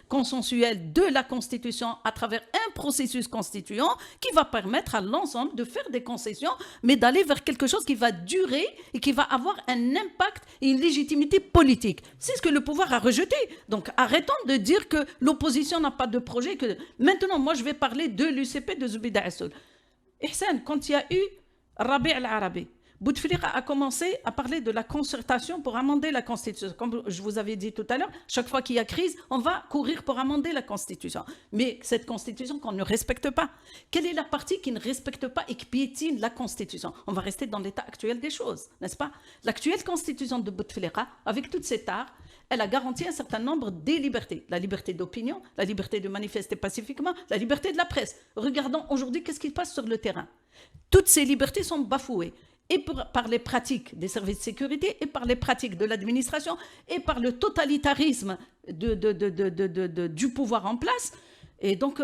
consensuel de la Constitution à travers un processus constituant qui va permettre à l'ensemble de faire des concessions, mais d'aller vers quelque chose qui va durer et qui va avoir un impact et une légitimité politique. C'est ce que le pouvoir a rejeté. Donc arrêtons de dire que l'opposition n'a pas de projet. Maintenant, moi je vais parler de l'UCP de Zoubida Assoul. Ihsan, quand il y a eu Rabi' al-Arabi, Bouteflika a commencé à parler de la concertation pour amender la Constitution. Comme je vous avais dit tout à l'heure, chaque fois qu'il y a crise, on va courir pour amender la Constitution. Mais cette Constitution qu'on ne respecte pas, quelle est la partie qui ne respecte pas et qui piétine la Constitution? On va rester dans l'état actuel des choses, n'est-ce pas? L'actuelle Constitution de Bouteflika, avec toutes ses tares, elle a garanti un certain nombre des libertés. La liberté d'opinion, la liberté de manifester pacifiquement, la liberté de la presse. Regardons aujourd'hui qu'est-ce qui se passe sur le terrain. Toutes ces libertés sont bafouées. Et par les pratiques des services de sécurité, et par les pratiques de l'administration, et par le totalitarisme du pouvoir en place. Et donc,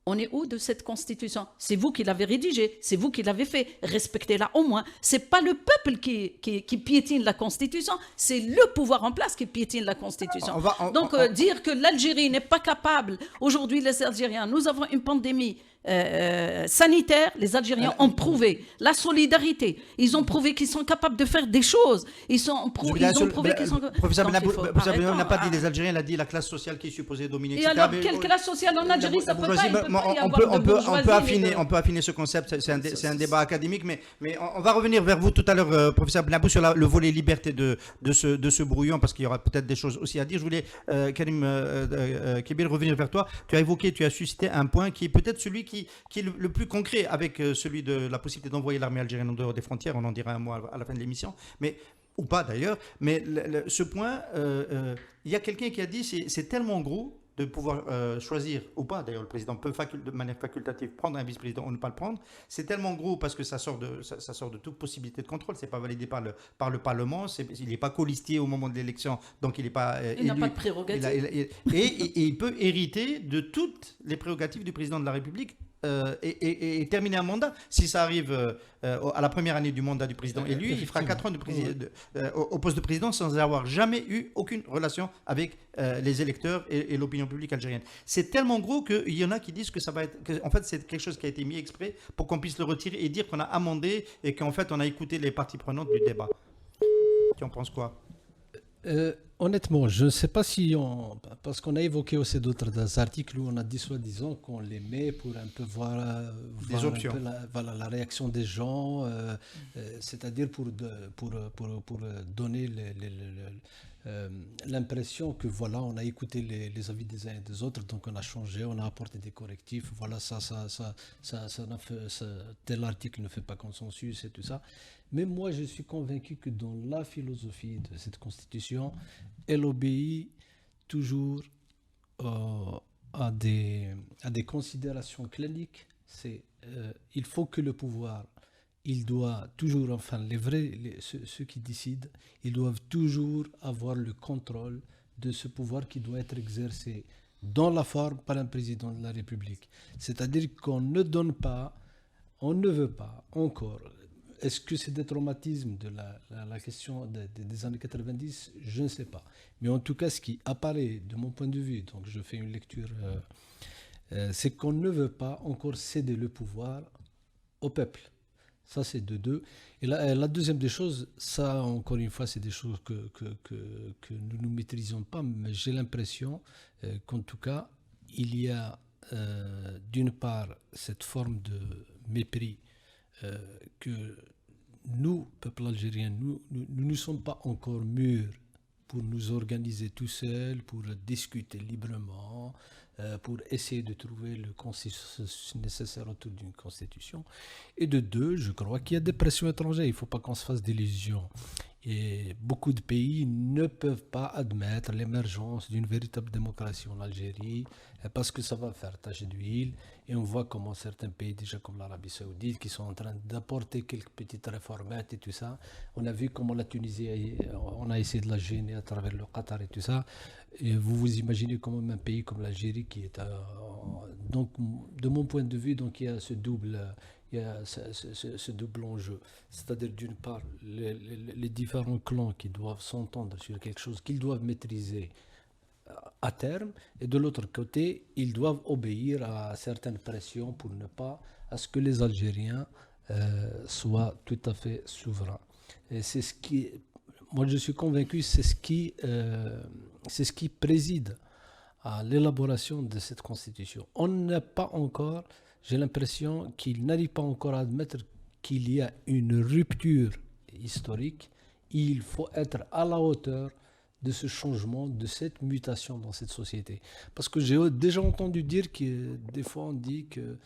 on est où de cette Constitution? C'est vous qui l'avez rédigée, c'est vous qui l'avez fait. Respectez-la au moins. C'est pas le peuple qui piétine la Constitution, c'est le pouvoir en place qui piétine la Constitution. Dire que l'Algérie n'est pas capable, aujourd'hui les Algériens, nous avons une pandémie sanitaire, les Algériens ont prouvé la solidarité. Ils ont prouvé qu'ils sont capables de faire des choses. Ils ont prouvé qu'ils sont... Professeur Benabou n'a pas dit les Algériens, il a dit la classe sociale qui est supposée dominer. Et alors, quelle classe sociale en Algérie? Ça peut pas, on peut affiner ce concept, c'est un débat académique, mais on va revenir vers vous tout à l'heure, professeur Benabou, sur le volet liberté de ce brouillon, parce qu'il y aura peut-être des choses aussi à dire. Je voulais, Karim Kébir, revenir vers toi. Tu as suscité un point qui est peut-être celui qui est le plus concret, avec celui de la possibilité d'envoyer l'armée algérienne en dehors des frontières. On en dira un mot à la fin de l'émission, ou pas d'ailleurs. Mais ce point, il y a quelqu'un qui a dit c'est tellement gros de pouvoir choisir, ou pas d'ailleurs, le président peut de manière facultative prendre un vice-président ou ne pas le prendre. C'est tellement gros parce que ça sort de toute possibilité de contrôle. C'est pas validé par le Parlement. Il n'est pas colistier au moment de l'élection, donc il n'est pas élu. Il n'a pas de prérogatives. Et il peut hériter de toutes les prérogatives du président de la République. Et terminer un mandat. Si ça arrive à la première année du mandat du président élu, il fera 4 ans au poste de président sans avoir jamais eu aucune relation avec les électeurs et l'opinion publique algérienne. C'est tellement gros qu'il y en a qui disent que ça va être... en fait, c'est quelque chose qui a été mis exprès pour qu'on puisse le retirer et dire qu'on a amendé et qu'en fait, on a écouté les parties prenantes du débat. Tu en penses quoi? Honnêtement, je ne sais pas si on... Parce qu'on a évoqué aussi d'autres articles où on a dit soi-disant qu'on les met pour un peu voir options. un peu voilà, la réaction des gens, c'est-à-dire pour donner l'impression que voilà, on a écouté les avis des uns et des autres, donc on a changé, on a apporté des correctifs, voilà, tel article ne fait pas consensus et tout ça. Mais moi, je suis convaincu que dans la philosophie de cette constitution, elle obéit toujours à des considérations cliniques. Il faut que le pouvoir, il doit toujours, enfin, ceux qui décident, ils doivent toujours avoir le contrôle de ce pouvoir qui doit être exercé dans la forme par un président de la République. C'est-à-dire qu'on ne donne pas, on ne veut pas encore. Est-ce que c'est des traumatismes de la question des années 90? Je ne sais pas. Mais en tout cas, ce qui apparaît de mon point de vue, donc je fais une lecture, c'est qu'on ne veut pas encore céder le pouvoir au peuple. Ça, c'est de deux. Et la deuxième des choses, ça, encore une fois, c'est des choses que nous ne maîtrisons pas, mais j'ai l'impression qu'en tout cas, il y a d'une part cette forme de mépris que nous, peuple algérien, nous ne sommes pas encore mûrs pour nous organiser tout seuls, pour discuter librement, pour essayer de trouver le consensus nécessaire autour d'une constitution. Et de deux, je crois qu'il y a des pressions étrangères. Il ne faut pas qu'on se fasse d'illusions. Et beaucoup de pays ne peuvent pas admettre l'émergence d'une véritable démocratie en Algérie parce que ça va faire tache d'huile. Et on voit comment certains pays, déjà comme l'Arabie Saoudite, qui sont en train d'apporter quelques petites réformettes et tout ça. On a vu comment la Tunisie, on a essayé de la gêner à travers le Qatar et tout ça. Et vous imaginez quand même un pays comme l'Algérie qui est... donc, de mon point de vue, donc, il y a ce double... Il y a ce double enjeu. C'est-à-dire, d'une part, les différents clans qui doivent s'entendre sur quelque chose qu'ils doivent maîtriser à terme, et de l'autre côté, ils doivent obéir à certaines pressions pour ne pas à ce que les Algériens soient tout à fait souverains. Et c'est ce qui, moi je suis convaincu, c'est ce qui préside à l'élaboration de cette constitution. On n'a pas encore, j'ai l'impression qu'ils n'arrivent pas encore à admettre qu'il y a une rupture historique. Il faut être à la hauteur de ce changement, de cette mutation dans cette société. Parce que j'ai déjà entendu dire que des fois on dit que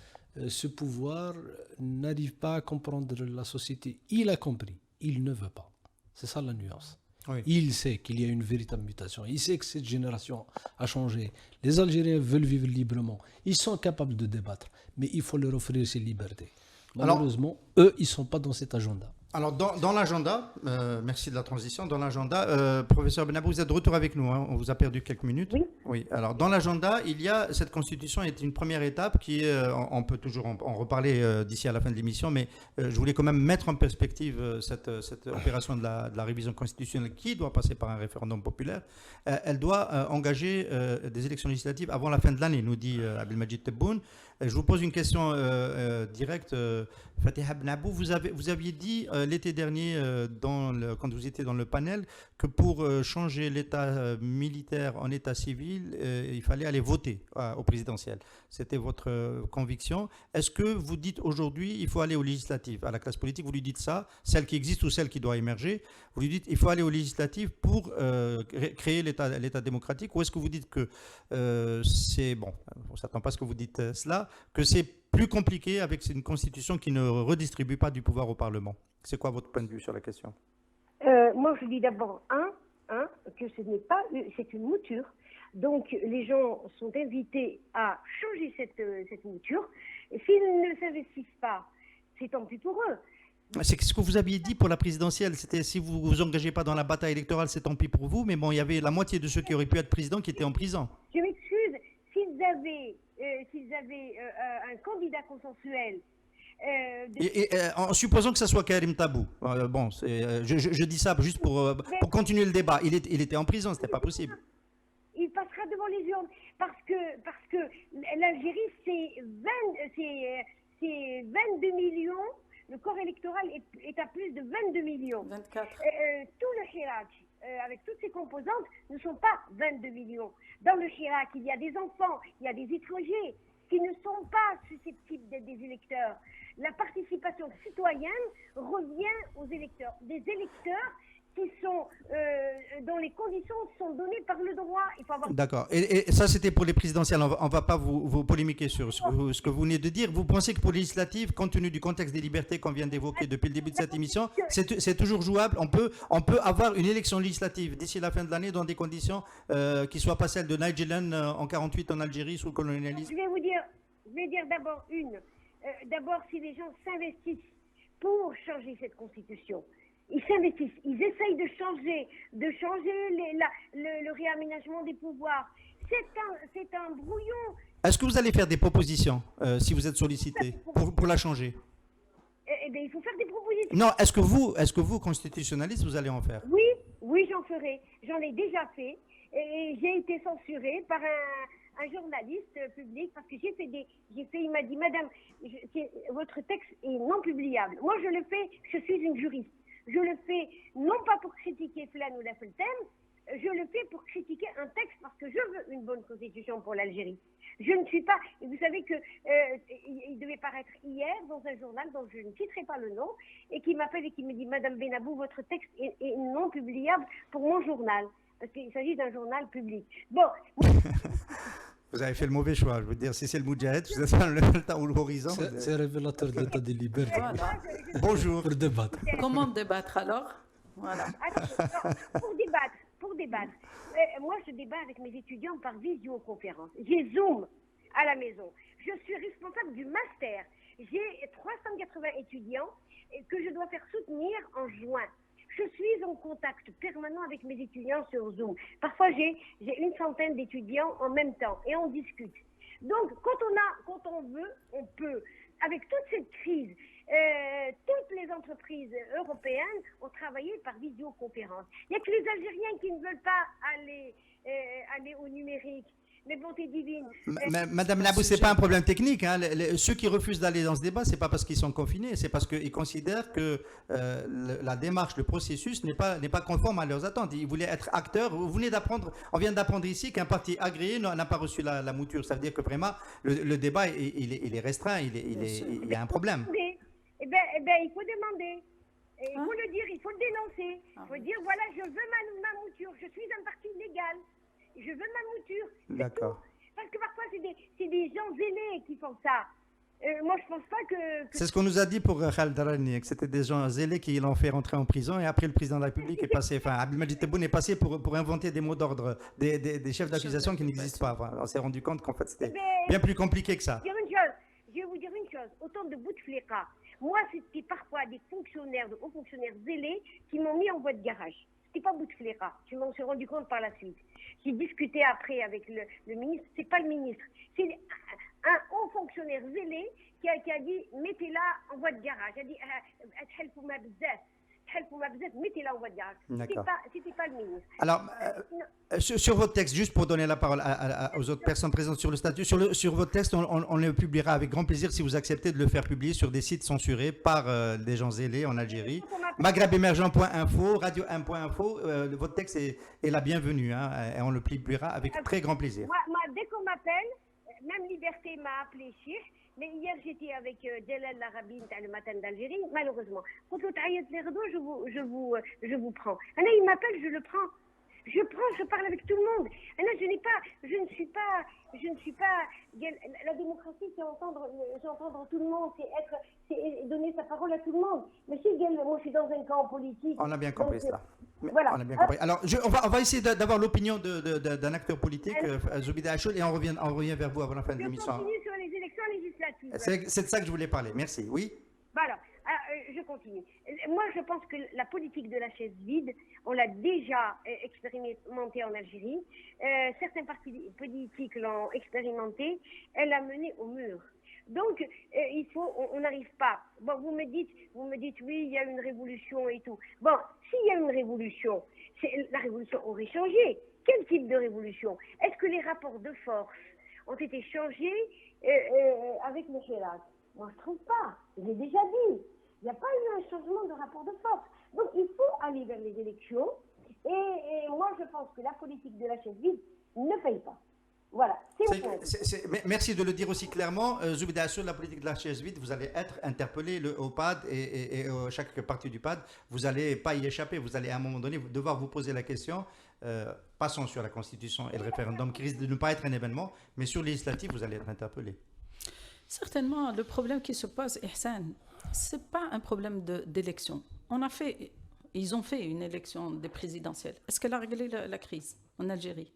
ce pouvoir n'arrive pas à comprendre la société. Il a compris, il ne veut pas. C'est ça la nuance. Oui. Il sait qu'il y a une véritable mutation. Il sait que cette génération a changé. Les Algériens veulent vivre librement. Ils sont capables de débattre, mais il faut leur offrir ces libertés. Malheureusement, eux, ils ne sont pas dans cet agenda. Alors, dans l'agenda, merci de la transition, dans l'agenda, professeur Benabou, vous êtes de retour avec nous, hein, on vous a perdu quelques minutes. Oui. Alors, dans l'agenda, il y a, cette constitution est une première étape qui est, on peut toujours en reparler d'ici à la fin de l'émission, mais je voulais quand même mettre en perspective cette opération de la révision constitutionnelle qui doit passer par un référendum populaire. Elle doit engager des élections législatives avant la fin de l'année, nous dit Abdelmajid Tebboune. Je vous pose une question directe, Fatiha Benabou, vous aviez dit l'été dernier, quand vous étiez dans le panel, que pour changer l'état militaire en état civil, il fallait aller voter au présidentiel. C'était votre conviction. Est-ce que vous dites aujourd'hui il faut aller aux législatives, à la classe politique, vous lui dites ça, celle qui existe ou celle qui doit émerger, vous lui dites il faut aller aux législatives pour créer l'état démocratique, ou est-ce que vous dites que c'est, bon, on ne s'attend pas à ce que vous dites cela, que c'est plus compliqué avec une constitution qui ne redistribue pas du pouvoir au Parlement? C'est quoi votre point de vue sur la question? Moi, je dis d'abord, que ce n'est pas, c'est une mouture. Donc, les gens sont invités à changer cette mouture. Et s'ils ne s'investissent pas, c'est tant pis pour eux. C'est ce que vous aviez dit pour la présidentielle. C'était si vous ne vous engagez pas dans la bataille électorale, c'est tant pis pour vous. Mais bon, il y avait la moitié de ceux qui auraient pu être présidents qui étaient en prison. Je m'excuse. S'ils avaient un candidat consensuel. En supposant que ça soit Karim Tabou, je dis ça juste pour continuer le débat. Il était en prison, c'était pas possible. Il passera devant les urnes parce que l'Algérie c'est 22 millions. Le corps électoral est à plus de 22 millions. 24. Tout le Hirak, avec toutes ces composantes, ne sont pas 22 millions. Dans le Chirac, il y a des enfants, il y a des étrangers qui ne sont pas susceptibles d'être des électeurs. La participation citoyenne revient aux électeurs. Des électeurs qui sont, dont les conditions sont données par le droit. Il faut avoir... D'accord. Et ça, c'était pour les présidentielles. On va pas vous polémiquer sur ce que vous venez de dire. Vous pensez que pour les législatives, compte tenu du contexte des libertés qu'on vient d'évoquer depuis le début de cette émission, c'est toujours jouable. On peut avoir une élection législative d'ici la fin de l'année dans des conditions qui ne soient pas celles de Nigel en 48 en Algérie sous le colonialisme. Je vais dire d'abord d'abord, si les gens s'investissent pour changer cette constitution, ils s'investissent, ils essayent de changer le réaménagement des pouvoirs. C'est un brouillon. Est-ce que vous allez faire des propositions si vous êtes sollicité pour la changer? Eh bien, il faut faire des propositions. Non, est-ce que vous, constitutionnaliste, vous allez en faire? Oui, j'en ferai. J'en ai déjà fait. Et j'ai été censurée par un journaliste public parce que il m'a dit, madame, votre texte est non publiable. Moi, je le fais, je suis une juriste. Je le fais non pas pour critiquer Flan ou la Feltem, je le fais pour critiquer un texte parce que je veux une bonne constitution pour l'Algérie. Je ne suis pas... Vous savez que il devait paraître hier dans un journal dont je ne citerai pas le nom et qui m'appelle et qui me dit, madame Benabou, votre texte est non publiable pour mon journal. Parce qu'il s'agit d'un journal public. Bon. Vous avez fait le mauvais choix, je veux dire, si c'est le Moudjahid, vous êtes dans le temps ou l'horizon. C'est révélateur de l'état des libertés. Voilà. Bonjour. Pour débattre. Comment débattre alors? Voilà. Pour débattre. Moi, je débat avec mes étudiants par visioconférence. J'ai Zoom à la maison. Je suis responsable du master. J'ai 380 étudiants que je dois faire soutenir en juin. Je suis en contact permanent avec mes étudiants sur Zoom. Parfois, j'ai une centaine d'étudiants en même temps et on discute. Donc, quand on veut, on peut. Avec toute cette crise, toutes les entreprises européennes ont travaillé par visioconférence. Il n'y a que les Algériens qui ne veulent pas aller au numérique. Mais bonté divine. Madame Labou, c'est pas un problème technique. Hein. Ceux qui refusent d'aller dans ce débat, c'est pas parce qu'ils sont confinés, c'est parce qu'ils considèrent que la démarche, le processus n'est pas conforme à leurs attentes. Ils voulaient être acteurs. On vient d'apprendre ici qu'un parti agréé n'a pas reçu la mouture. Ça veut dire que vraiment le débat il est restreint. Il y a un problème. Eh ben, il faut demander. Il faut le dire, il faut le dénoncer. Il faut dire voilà, je veux ma mouture. Je suis un parti légal. Je veux ma mouture. D'accord. Parce que parfois, c'est des gens zélés qui font ça. Moi, je pense pas que... C'est ce qu'on nous a dit pour Khaled Darani, que c'était des gens zélés qui l'ont fait rentrer en prison et après le président de la République est passé... Enfin, Abdelmadjid Tebboune est passé pour inventer des mots d'ordre, des chefs d'accusation qui n'existent pas. Enfin, on s'est rendu compte qu'en fait, c'était bien plus compliqué que ça. Je vais vous dire une chose. Autant de Bouteflika, moi, c'était parfois des fonctionnaires, de hauts fonctionnaires zélés qui m'ont mis en voie de garage. C'était pas Bouteflika. Je m'en suis rendu compte par la suite. J'ai discuté après avec le ministre. C'est pas le ministre. C'est un haut fonctionnaire zélé qui a dit mettez-la en voie de garage. Il a dit mettez-la en voie de garage. C'était pas le ministre. Alors, sur votre texte, juste pour donner la parole aux autres personnes présentes sur le statut, sur votre texte, on le publiera avec grand plaisir si vous acceptez de le faire publier sur des sites censurés par des gens zélés en Algérie. Maghrebemergent.info, radio1.info, votre texte est la bienvenue, hein, et on le publiera avec très grand plaisir. Moi, dès qu'on m'appelle, même Liberté m'a appelé Cheikh, mais hier j'étais avec Djelal Larabi, le matin d'Algérie, malheureusement. Quand je vous prends. Là, il m'appelle, je le prends. Je parle avec tout le monde. Là, je ne suis pas, la démocratie, c'est entendre tout le monde, c'est donner sa parole à tout le monde. Mais si, moi, je suis dans un camp politique. On a bien compris ça. Voilà. On a bien compris. Alors, on va essayer d'avoir l'opinion d'un acteur politique, Zoubida Achoul, et on revient vers vous avant la fin de l'émission. Je continue sur les élections législatives. C'est de ça que je voulais parler. Merci. Oui. Voilà. Je continue. Moi, je pense que la politique de la chaise vide, on l'a déjà expérimentée en Algérie. Certains partis politiques l'ont expérimentée. Elle a mené au mur. Donc, on n'arrive pas. Bon, vous me dites, oui, il y a une révolution et tout. Bon, s'il y a une révolution, la révolution aurait changé. Quel type de révolution? Est-ce que les rapports de force ont été changés avec le Chirac? Moi, je ne trouve pas. Je l'ai déjà dit. Il n'y a pas eu un changement de rapport de force. Donc, il faut aller vers les élections Et moi, je pense que la politique de la chaise vide ne paye pas. Voilà, merci de le dire aussi clairement. Zoubida, sur la politique de la chaise vide, vous allez être interpellé au PAD et chaque partie du PAD, vous n'allez pas y échapper. Vous allez à un moment donné devoir vous poser la question. Passons sur la Constitution et le référendum qui risque de ne pas être un événement, mais sur les législatives, vous allez être interpellé. Certainement, le problème qui se pose, Ihsan, ce n'est pas un problème d'élection. Ils ont fait une élection des présidentielles. Est-ce qu'elle a réglé la crise en Algérie?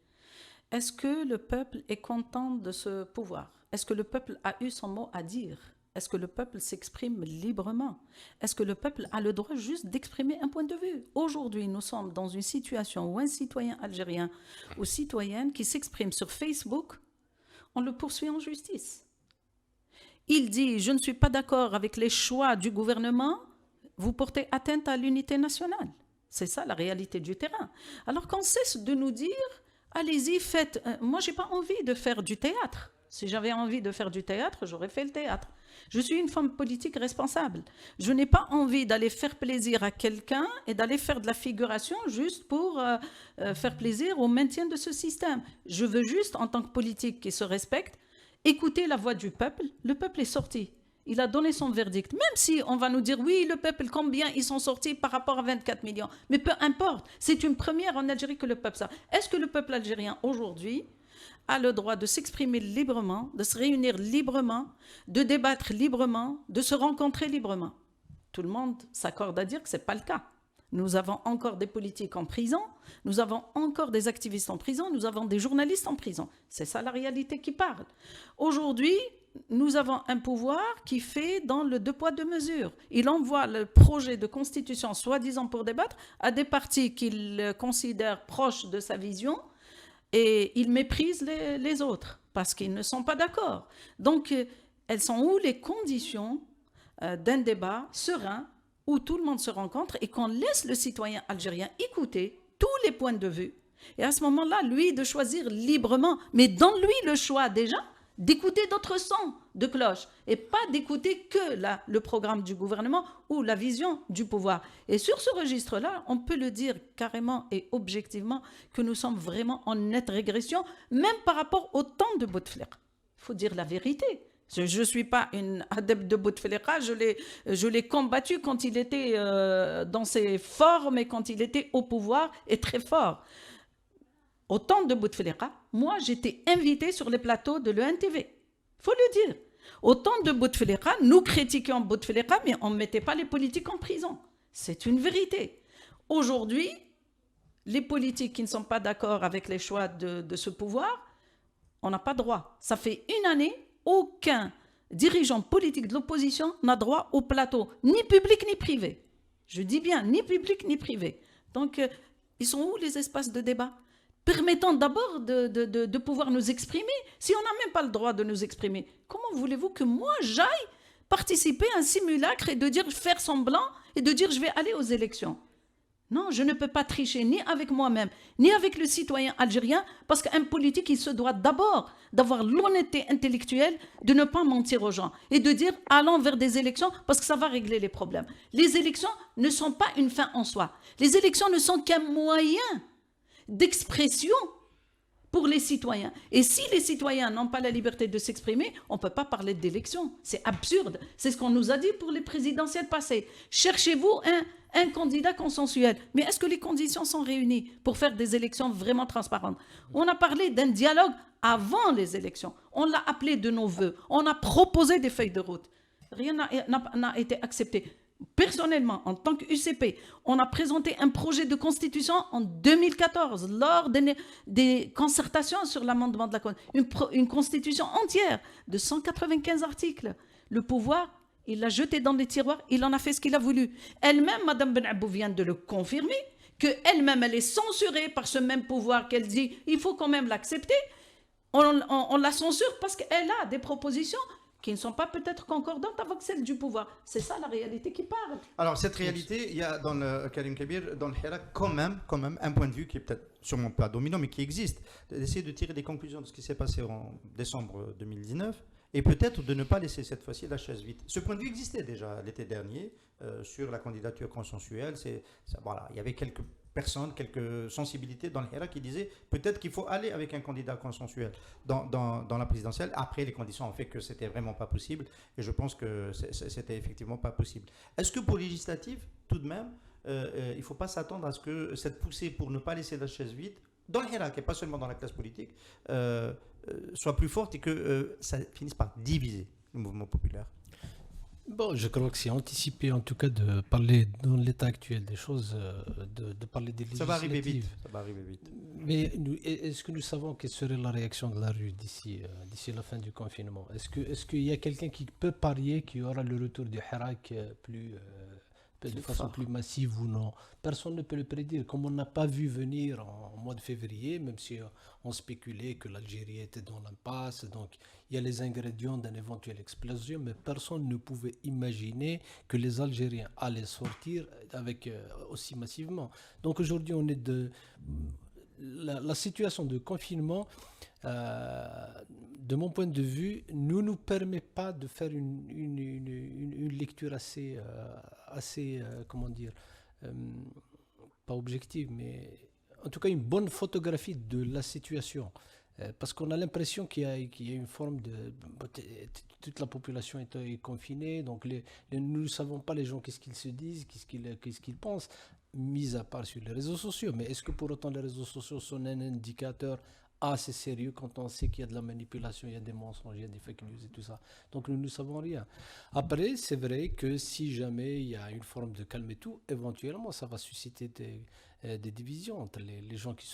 Est-ce que le peuple est content de ce pouvoir? Est-ce que le peuple a eu son mot à dire? Est-ce que le peuple s'exprime librement? Est-ce que le peuple a le droit juste d'exprimer un point de vue? Aujourd'hui, nous sommes dans une situation où un citoyen algérien ou citoyenne qui s'exprime sur Facebook, on le poursuit en justice. Il dit « Je ne suis pas d'accord avec les choix du gouvernement », vous portez atteinte à l'unité nationale. C'est ça la réalité du terrain. Alors qu'on cesse de nous dire « Allez-y, faites ». Moi, je n'ai pas envie de faire du théâtre. Si j'avais envie de faire du théâtre, j'aurais fait le théâtre. Je suis une femme politique responsable. Je n'ai pas envie d'aller faire plaisir à quelqu'un et d'aller faire de la figuration juste pour faire plaisir au maintien de ce système. Je veux juste, en tant que politique qui se respecte, écouter la voix du peuple. Le peuple est sorti. Il a donné son verdict. Même si on va nous dire, oui, le peuple, combien ils sont sortis par rapport à 24 millions. Mais peu importe. C'est une première en Algérie que le peuple ça. Est-ce que le peuple algérien, aujourd'hui, a le droit de s'exprimer librement, de se réunir librement, de débattre librement, de se rencontrer librement? Tout le monde s'accorde à dire que ce n'est pas le cas. Nous avons encore des politiques en prison, nous avons encore des activistes en prison, nous avons des journalistes en prison. C'est ça la réalité qui parle. Aujourd'hui, nous avons un pouvoir qui fait dans le deux poids, deux mesures. Il envoie le projet de constitution, soi-disant pour débattre, à des partis qu'il considère proches de sa vision, et il méprise les autres, parce qu'ils ne sont pas d'accord. Donc, elles sont où les conditions d'un débat serein, où tout le monde se rencontre et qu'on laisse le citoyen algérien écouter tous les points de vue. Et à ce moment-là, lui, de choisir librement, mais dans lui le choix déjà, d'écouter d'autres sons de cloche et pas d'écouter que le programme du gouvernement ou la vision du pouvoir. Et sur ce registre-là, on peut le dire carrément et objectivement que nous sommes vraiment en nette régression, même par rapport au temps de Bouteflika. Il faut dire la vérité. Je ne suis pas une adepte de Bouteflika, je l'ai combattu quand il était dans ses formes et quand il était au pouvoir et très fort. Au temps de Bouteflika, moi j'étais invitée sur les plateaux de l'ENTV. Il faut le dire. Au temps de Bouteflika, nous critiquions Bouteflika, mais on ne mettait pas les politiques en prison. C'est une vérité. Aujourd'hui, les politiques qui ne sont pas d'accord avec les choix de ce pouvoir, on n'a pas droit. Ça fait une année, aucun dirigeant politique de l'opposition n'a droit au plateau, ni public ni privé. Je dis bien, ni public ni privé. Donc, ils sont où les espaces de débat? Permettant d'abord de pouvoir nous exprimer. Si on n'a même pas le droit de nous exprimer, comment voulez-vous que moi j'aille participer à un simulacre et de dire faire semblant et de dire je vais aller aux élections? Non, je ne peux pas tricher ni avec moi-même, ni avec le citoyen algérien, parce qu'un politique, il se doit d'abord d'avoir l'honnêteté intellectuelle de ne pas mentir aux gens et de dire allons vers des élections parce que ça va régler les problèmes. Les élections ne sont pas une fin en soi. Les élections ne sont qu'un moyen d'expression pour les citoyens. Et si les citoyens n'ont pas la liberté de s'exprimer, on ne peut pas parler d'élection. C'est absurde. C'est ce qu'on nous a dit pour les présidentielles passées. Cherchez-vous un candidat consensuel. Mais est-ce que les conditions sont réunies pour faire des élections vraiment transparentes? On a parlé d'un dialogue avant les élections. On l'a appelé de nos voeux. On a proposé des feuilles de route. Rien n'a été accepté. Personnellement, en tant qu'UCP, on a présenté un projet de constitution en 2014 lors des concertations sur l'amendement de la Constitution. Une constitution entière de 195 articles. Le pouvoir, il l'a jeté dans les tiroirs, il en a fait ce qu'il a voulu. Elle-même, Mme Benabou vient de le confirmer, qu'elle-même, elle est censurée par ce même pouvoir qu'elle dit, il faut quand même l'accepter. On la censure parce qu'elle a des propositions qui ne sont pas peut-être concordantes avec celles du pouvoir. C'est ça la réalité qui parle. Alors cette réalité, il y a dans le Karim Kébir, dans le Hirak, quand même un point de vue qui est peut-être sûrement pas dominant, mais qui existe, d'essayer de tirer des conclusions de ce qui s'est passé en décembre 2019, et peut-être de ne pas laisser cette fois-ci la chaise vide. Ce point de vue existait déjà l'été dernier sur la candidature consensuelle. Voilà, il y avait quelques personnes, quelques sensibilités dans le Hira qui disaient peut-être qu'il faut aller avec un candidat consensuel dans la présidentielle. Après, les conditions ont fait que c'était vraiment pas possible et je pense que c'était effectivement pas possible. Est-ce que pour législative, tout de même, il ne faut pas s'attendre à ce que cette poussée pour ne pas laisser la chaise vide dans le Hira, et pas seulement dans la classe politique, soit plus forte et que ça finisse par diviser le mouvement populaire? Bon, je crois que c'est anticipé, en tout cas, de parler dans l'état actuel des choses, de parler des législatives. Ça va arriver vite. Ça va arriver vite. Mais est-ce que nous savons quelle serait la réaction de la rue d'ici la fin du confinement? Est-ce qu'il y a quelqu'un qui peut parier qu'il y aura le retour du Hirak de façon plus massive ou non? Personne ne peut le prédire. Comme on n'a pas vu venir en mois de février, même si on spéculait que l'Algérie était dans l'impasse, donc il y a les ingrédients d'une éventuelle explosion, mais personne ne pouvait imaginer que les Algériens allaient sortir avec aussi massivement. Donc aujourd'hui, on est la situation de confinement, de mon point de vue, ne nous permet pas de faire une lecture assez comment dire, pas objective, mais en tout cas une bonne photographie de la situation. Parce qu'on a l'impression qu'il y a une forme de... Toute la population est confinée, donc nous ne savons pas les gens qu'est-ce qu'ils se disent, qu'est-ce qu'ils pensent, mis à part sur les réseaux sociaux. Mais est-ce que pour autant les réseaux sociaux sont un indicateur assez sérieux quand on sait qu'il y a de la manipulation, il y a des mensonges, il y a des fake news et tout ça? Donc nous ne savons rien. Après, c'est vrai que si jamais il y a une forme de calme et tout, éventuellement ça va susciter des divisions entre les gens qui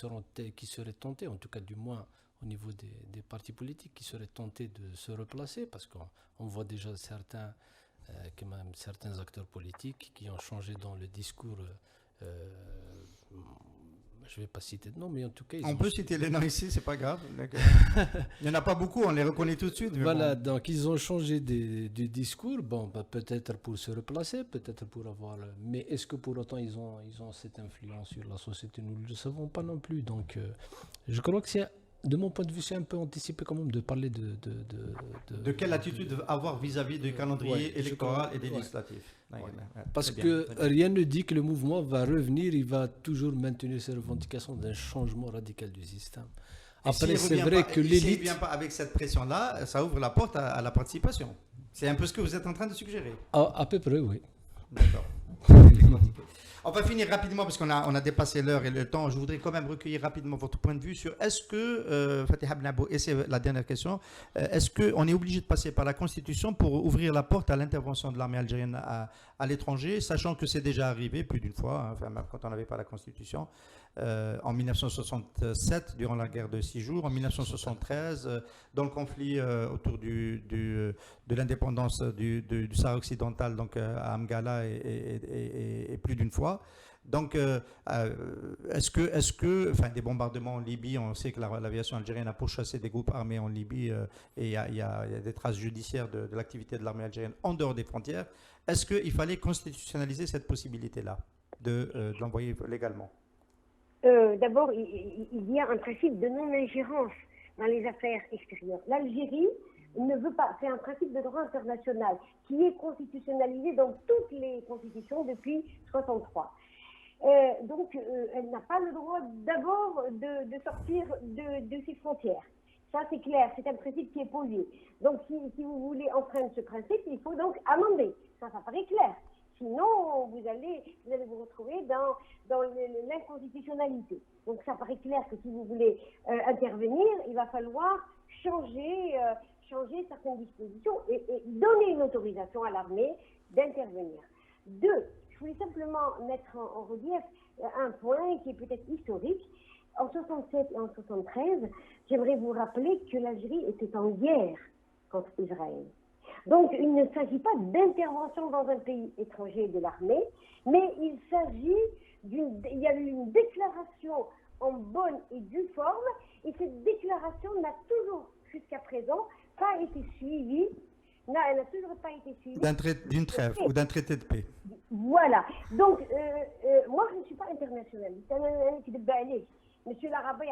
seraient tentés, en tout cas du moins au niveau des partis politiques, qui seraient tentés de se replacer, parce qu'on voit déjà certains acteurs politiques qui ont changé dans le discours. Je ne vais pas citer de nom, mais en tout cas... On peut citer les noms ici, c'est pas grave. Il n'y en a pas beaucoup, on les reconnaît tout de suite. Voilà, bon. Donc ils ont changé du discours, peut-être pour se replacer, peut-être pour avoir... Mais est-ce que pour autant ils ont cette influence sur la société? Nous ne le savons pas non plus. Donc je crois que de mon point de vue, c'est un peu anticipé quand même de parler de quelle attitude avoir vis-à-vis du calendrier électoral et des législatives. Parce que rien ne dit que le mouvement va revenir, il va toujours maintenir ses revendications d'un changement radical du système. Après, c'est vrai que l'élite... S'il ne vient pas avec cette pression-là, ça ouvre la porte à la participation. C'est un peu ce que vous êtes en train de suggérer. À peu près, oui. D'accord. On va finir rapidement parce qu'on a dépassé l'heure et le temps. Je voudrais quand même recueillir rapidement votre point de vue sur est-ce que, Fatih Benabou, et c'est la dernière question, est-ce qu'on est obligé de passer par la Constitution pour ouvrir la porte à l'intervention de l'armée algérienne à l'étranger, sachant que c'est déjà arrivé plus d'une fois, hein, enfin, même quand on n'avait pas la Constitution, en 1967, durant la guerre de 6 jours, en 1973, dans le conflit autour de l'indépendance du Sahara occidental, donc à Amgala et plus d'une fois. Donc, est-ce que, enfin, des bombardements en Libye, on sait que l'aviation algérienne a pourchassé des groupes armés en Libye et il y a des traces judiciaires de l'activité de l'armée algérienne en dehors des frontières. Est-ce qu'il fallait constitutionnaliser cette possibilité-là de l'envoyer légalement? D'abord, il y a un principe de non-ingérence dans les affaires extérieures. L'Algérie ne veut pas, c'est un principe de droit international qui est constitutionnalisé dans toutes les constitutions depuis 1963. Donc, elle n'a pas le droit d'abord de sortir de ses frontières. Ça, c'est clair, c'est un principe qui est posé. Donc, si vous voulez enfreindre ce principe, il faut donc amender. Ça paraît clair. Sinon, vous allez vous retrouver dans l'inconstitutionnalité. Donc, ça paraît clair que si vous voulez intervenir, il va falloir changer certaines dispositions et donner une autorisation à l'armée d'intervenir. 2, je voulais simplement mettre en relief un point qui est peut-être historique. En 67 et en 73, j'aimerais vous rappeler que l'Algérie était en guerre contre Israël. Donc, il ne s'agit pas d'intervention dans un pays étranger de l'armée, mais il y a eu une déclaration en bonne et due forme, et cette déclaration n'a toujours, jusqu'à présent, pas été suivie. Non, elle n'a toujours pas été suivie. D'une trêve ou d'un traité de paix. Voilà. Donc, moi, je ne suis pas internationaliste. Monsieur Larabé,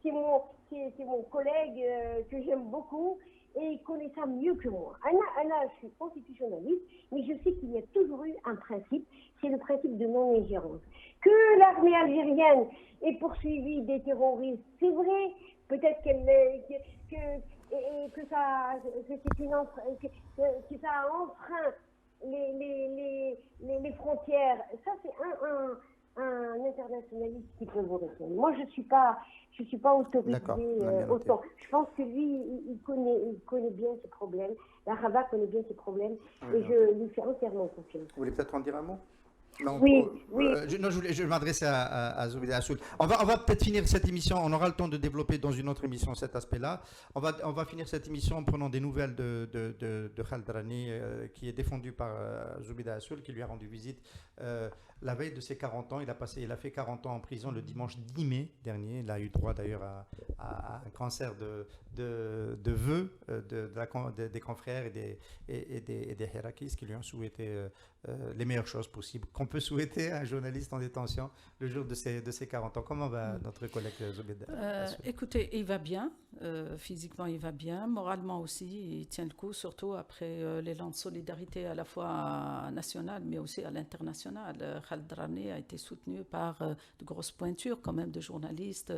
c'est mon collègue que j'aime beaucoup. et il connaît ça mieux que moi. Anna, je suis constitutionnaliste, mais je sais qu'il y a toujours eu un principe, c'est le principe de non-ingérence. Que l'armée algérienne ait poursuivi des terroristes, c'est vrai, peut-être que ça a enfreint les frontières. Ça, c'est un internationaliste qui peut vous répondre. Moi, je suis pas autorisée autant. Je pense que lui, il connaît bien ses problèmes. La Rabat connaît bien ses problèmes et je lui fais entièrement confiance. Vous voulez peut-être en dire un mot? Non, oui. Je m'adressais à Zoubida Assoul. On va peut-être finir cette émission. On aura le temps de développer dans une autre émission cet aspect-là. On va finir cette émission en prenant des nouvelles de Khaled Rani, qui est défendu par Zoubida Assoul, qui lui a rendu visite la veille de ses 40 ans. Il a fait 40 ans en prison le dimanche 10 mai dernier. Il a eu droit d'ailleurs à un concert de vœux des confrères et des Hirakis qui lui ont souhaité les meilleures choses possibles qu'on peut souhaiter à un journaliste en détention le jour de ses 40 ans. Comment va notre collègue Zoubida? Écoutez, il va bien. Physiquement, il va bien. Moralement aussi, il tient le coup, surtout après l'élan de solidarité à la fois nationale, mais aussi à l'international. Khaled Rani a été soutenu par de grosses pointures quand même de journalistes.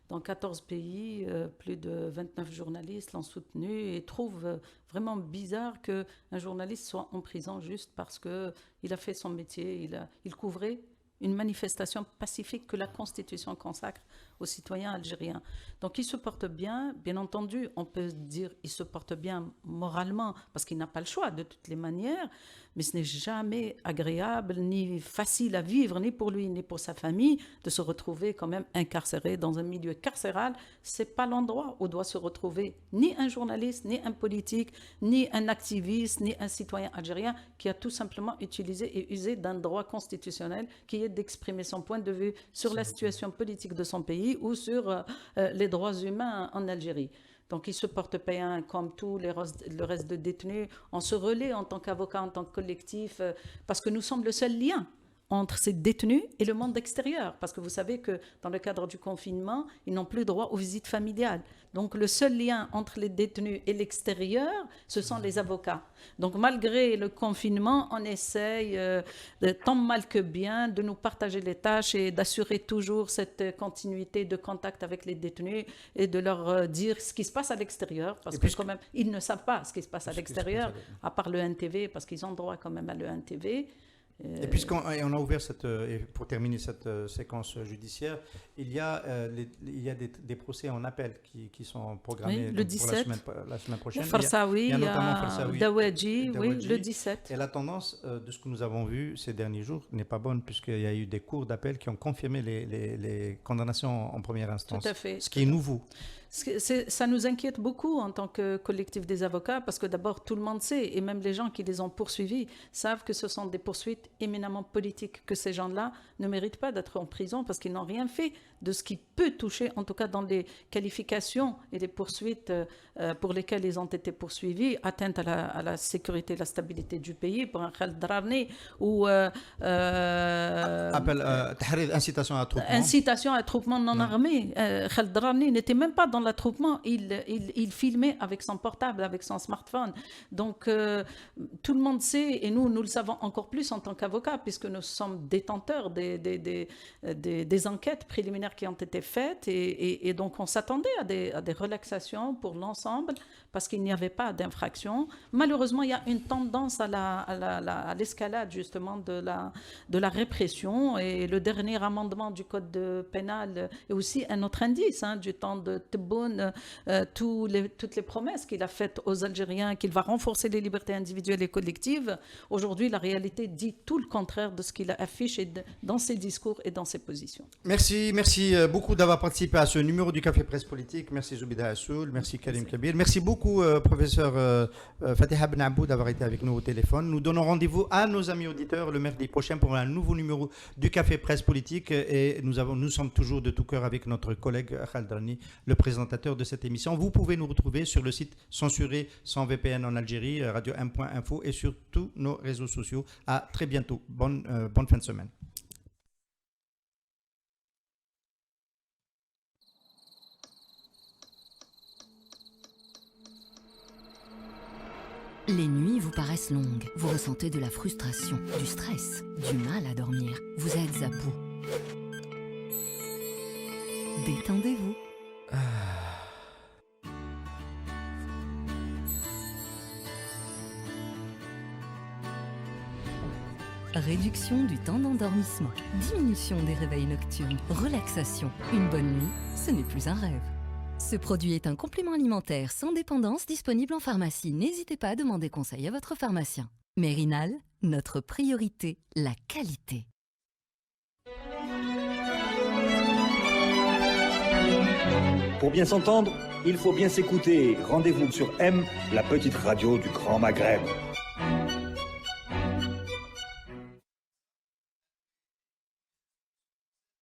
Dans 14 pays, plus de 29 journalistes l'ont soutenu et trouvent vraiment bizarre qu'un journaliste soit en prison juste parce qu'il a fait son métier, il couvrait une manifestation pacifique que la Constitution consacre aux citoyens algériens. Donc il se porte bien entendu, on peut dire il se porte bien moralement parce qu'il n'a pas le choix de toutes les manières, mais ce n'est jamais agréable ni facile à vivre, ni pour lui, ni pour sa famille, de se retrouver quand même incarcéré dans un milieu carcéral. C'est pas l'endroit où doit se retrouver ni un journaliste, ni un politique, ni un activiste, ni un citoyen algérien qui a tout simplement utilisé et usé d'un droit constitutionnel qui est d'exprimer son point de vue sur la situation politique de son pays ou sur les droits humains en Algérie. Donc, il se porte bien comme tout le reste de détenus. On se relaie en tant qu'avocat, en tant que collectif, parce que nous sommes le seul lien entre ces détenus et le monde extérieur. Parce que vous savez que dans le cadre du confinement, ils n'ont plus droit aux visites familiales. Donc le seul lien entre les détenus et l'extérieur, ce sont les avocats. Donc malgré le confinement, on essaye, tant mal que bien, de nous partager les tâches et d'assurer toujours cette continuité de contact avec les détenus et de leur dire ce qui se passe à l'extérieur. Parce que quand même, ils ne savent pas ce qui se passe à l'extérieur, à part le NTV, parce qu'ils ont droit quand même à le NTV. Et puisqu'on a ouvert pour terminer cette séquence judiciaire, il y a des procès en appel qui sont programmés le 17, pour la semaine prochaine. Farsaoui, il y a notamment Farsaoui, Dawaji, oui, le 17. Et la tendance de ce que nous avons vu ces derniers jours n'est pas bonne, puisqu'il y a eu des cours d'appel qui ont confirmé les condamnations en première instance. Tout à fait. Ce qui est nouveau. Ça nous inquiète beaucoup en tant que collectif des avocats parce que d'abord tout le monde sait et même les gens qui les ont poursuivis savent que ce sont des poursuites éminemment politiques, que ces gens-là ne méritent pas d'être en prison parce qu'ils n'ont rien fait de ce qui peut toucher, en tout cas dans les qualifications et les poursuites pour lesquelles ils ont été poursuivis, atteinte à la sécurité et la stabilité du pays pour un Khaled Rani ou incitation à attroupement. Incitation à attroupement non armé. Khaled Rani n'était même pas dans l'attroupement, il filmait avec son portable, avec son smartphone. Donc tout le monde sait, et nous le savons encore plus en tant qu'avocats, puisque nous sommes détenteurs des enquêtes préliminaires qui ont été faites, et donc on s'attendait à des relaxations pour l'ensemble, parce qu'il n'y avait pas d'infraction. Malheureusement, il y a une tendance à l'escalade justement de la répression, et le dernier amendement du code pénal est aussi un autre indice du temps de Tebboune, toutes les promesses qu'il a faites aux Algériens, qu'il va renforcer les libertés individuelles et collectives. Aujourd'hui, la réalité dit tout le contraire de ce qu'il a affiché dans ses discours et dans ses positions. Merci beaucoup d'avoir participé à ce numéro du Café Presse Politique. Merci Zoubida Assoul, merci Karim Kabir. Merci beaucoup professeur Fatiha Ben Abou d'avoir été avec nous au téléphone. Nous donnons rendez-vous à nos amis auditeurs le mercredi prochain pour un nouveau numéro du Café Presse Politique, et nous sommes toujours de tout cœur avec notre collègue Khaled Rani, le présentateur de cette émission. Vous pouvez nous retrouver sur le site censuré sans VPN en Algérie, radio1.info, et sur tous nos réseaux sociaux. À très bientôt. Bonne fin de semaine. Les nuits vous paraissent longues, vous ressentez de la frustration, du stress, du mal à dormir, vous êtes à bout. Détendez-vous. Réduction du temps d'endormissement, diminution des réveils nocturnes, relaxation. Une bonne nuit, ce n'est plus un rêve. Ce produit est un complément alimentaire sans dépendance disponible en pharmacie. N'hésitez pas à demander conseil à votre pharmacien. Mérinal, notre priorité, la qualité. Pour bien s'entendre, il faut bien s'écouter. Rendez-vous sur M, la petite radio du Grand Maghreb.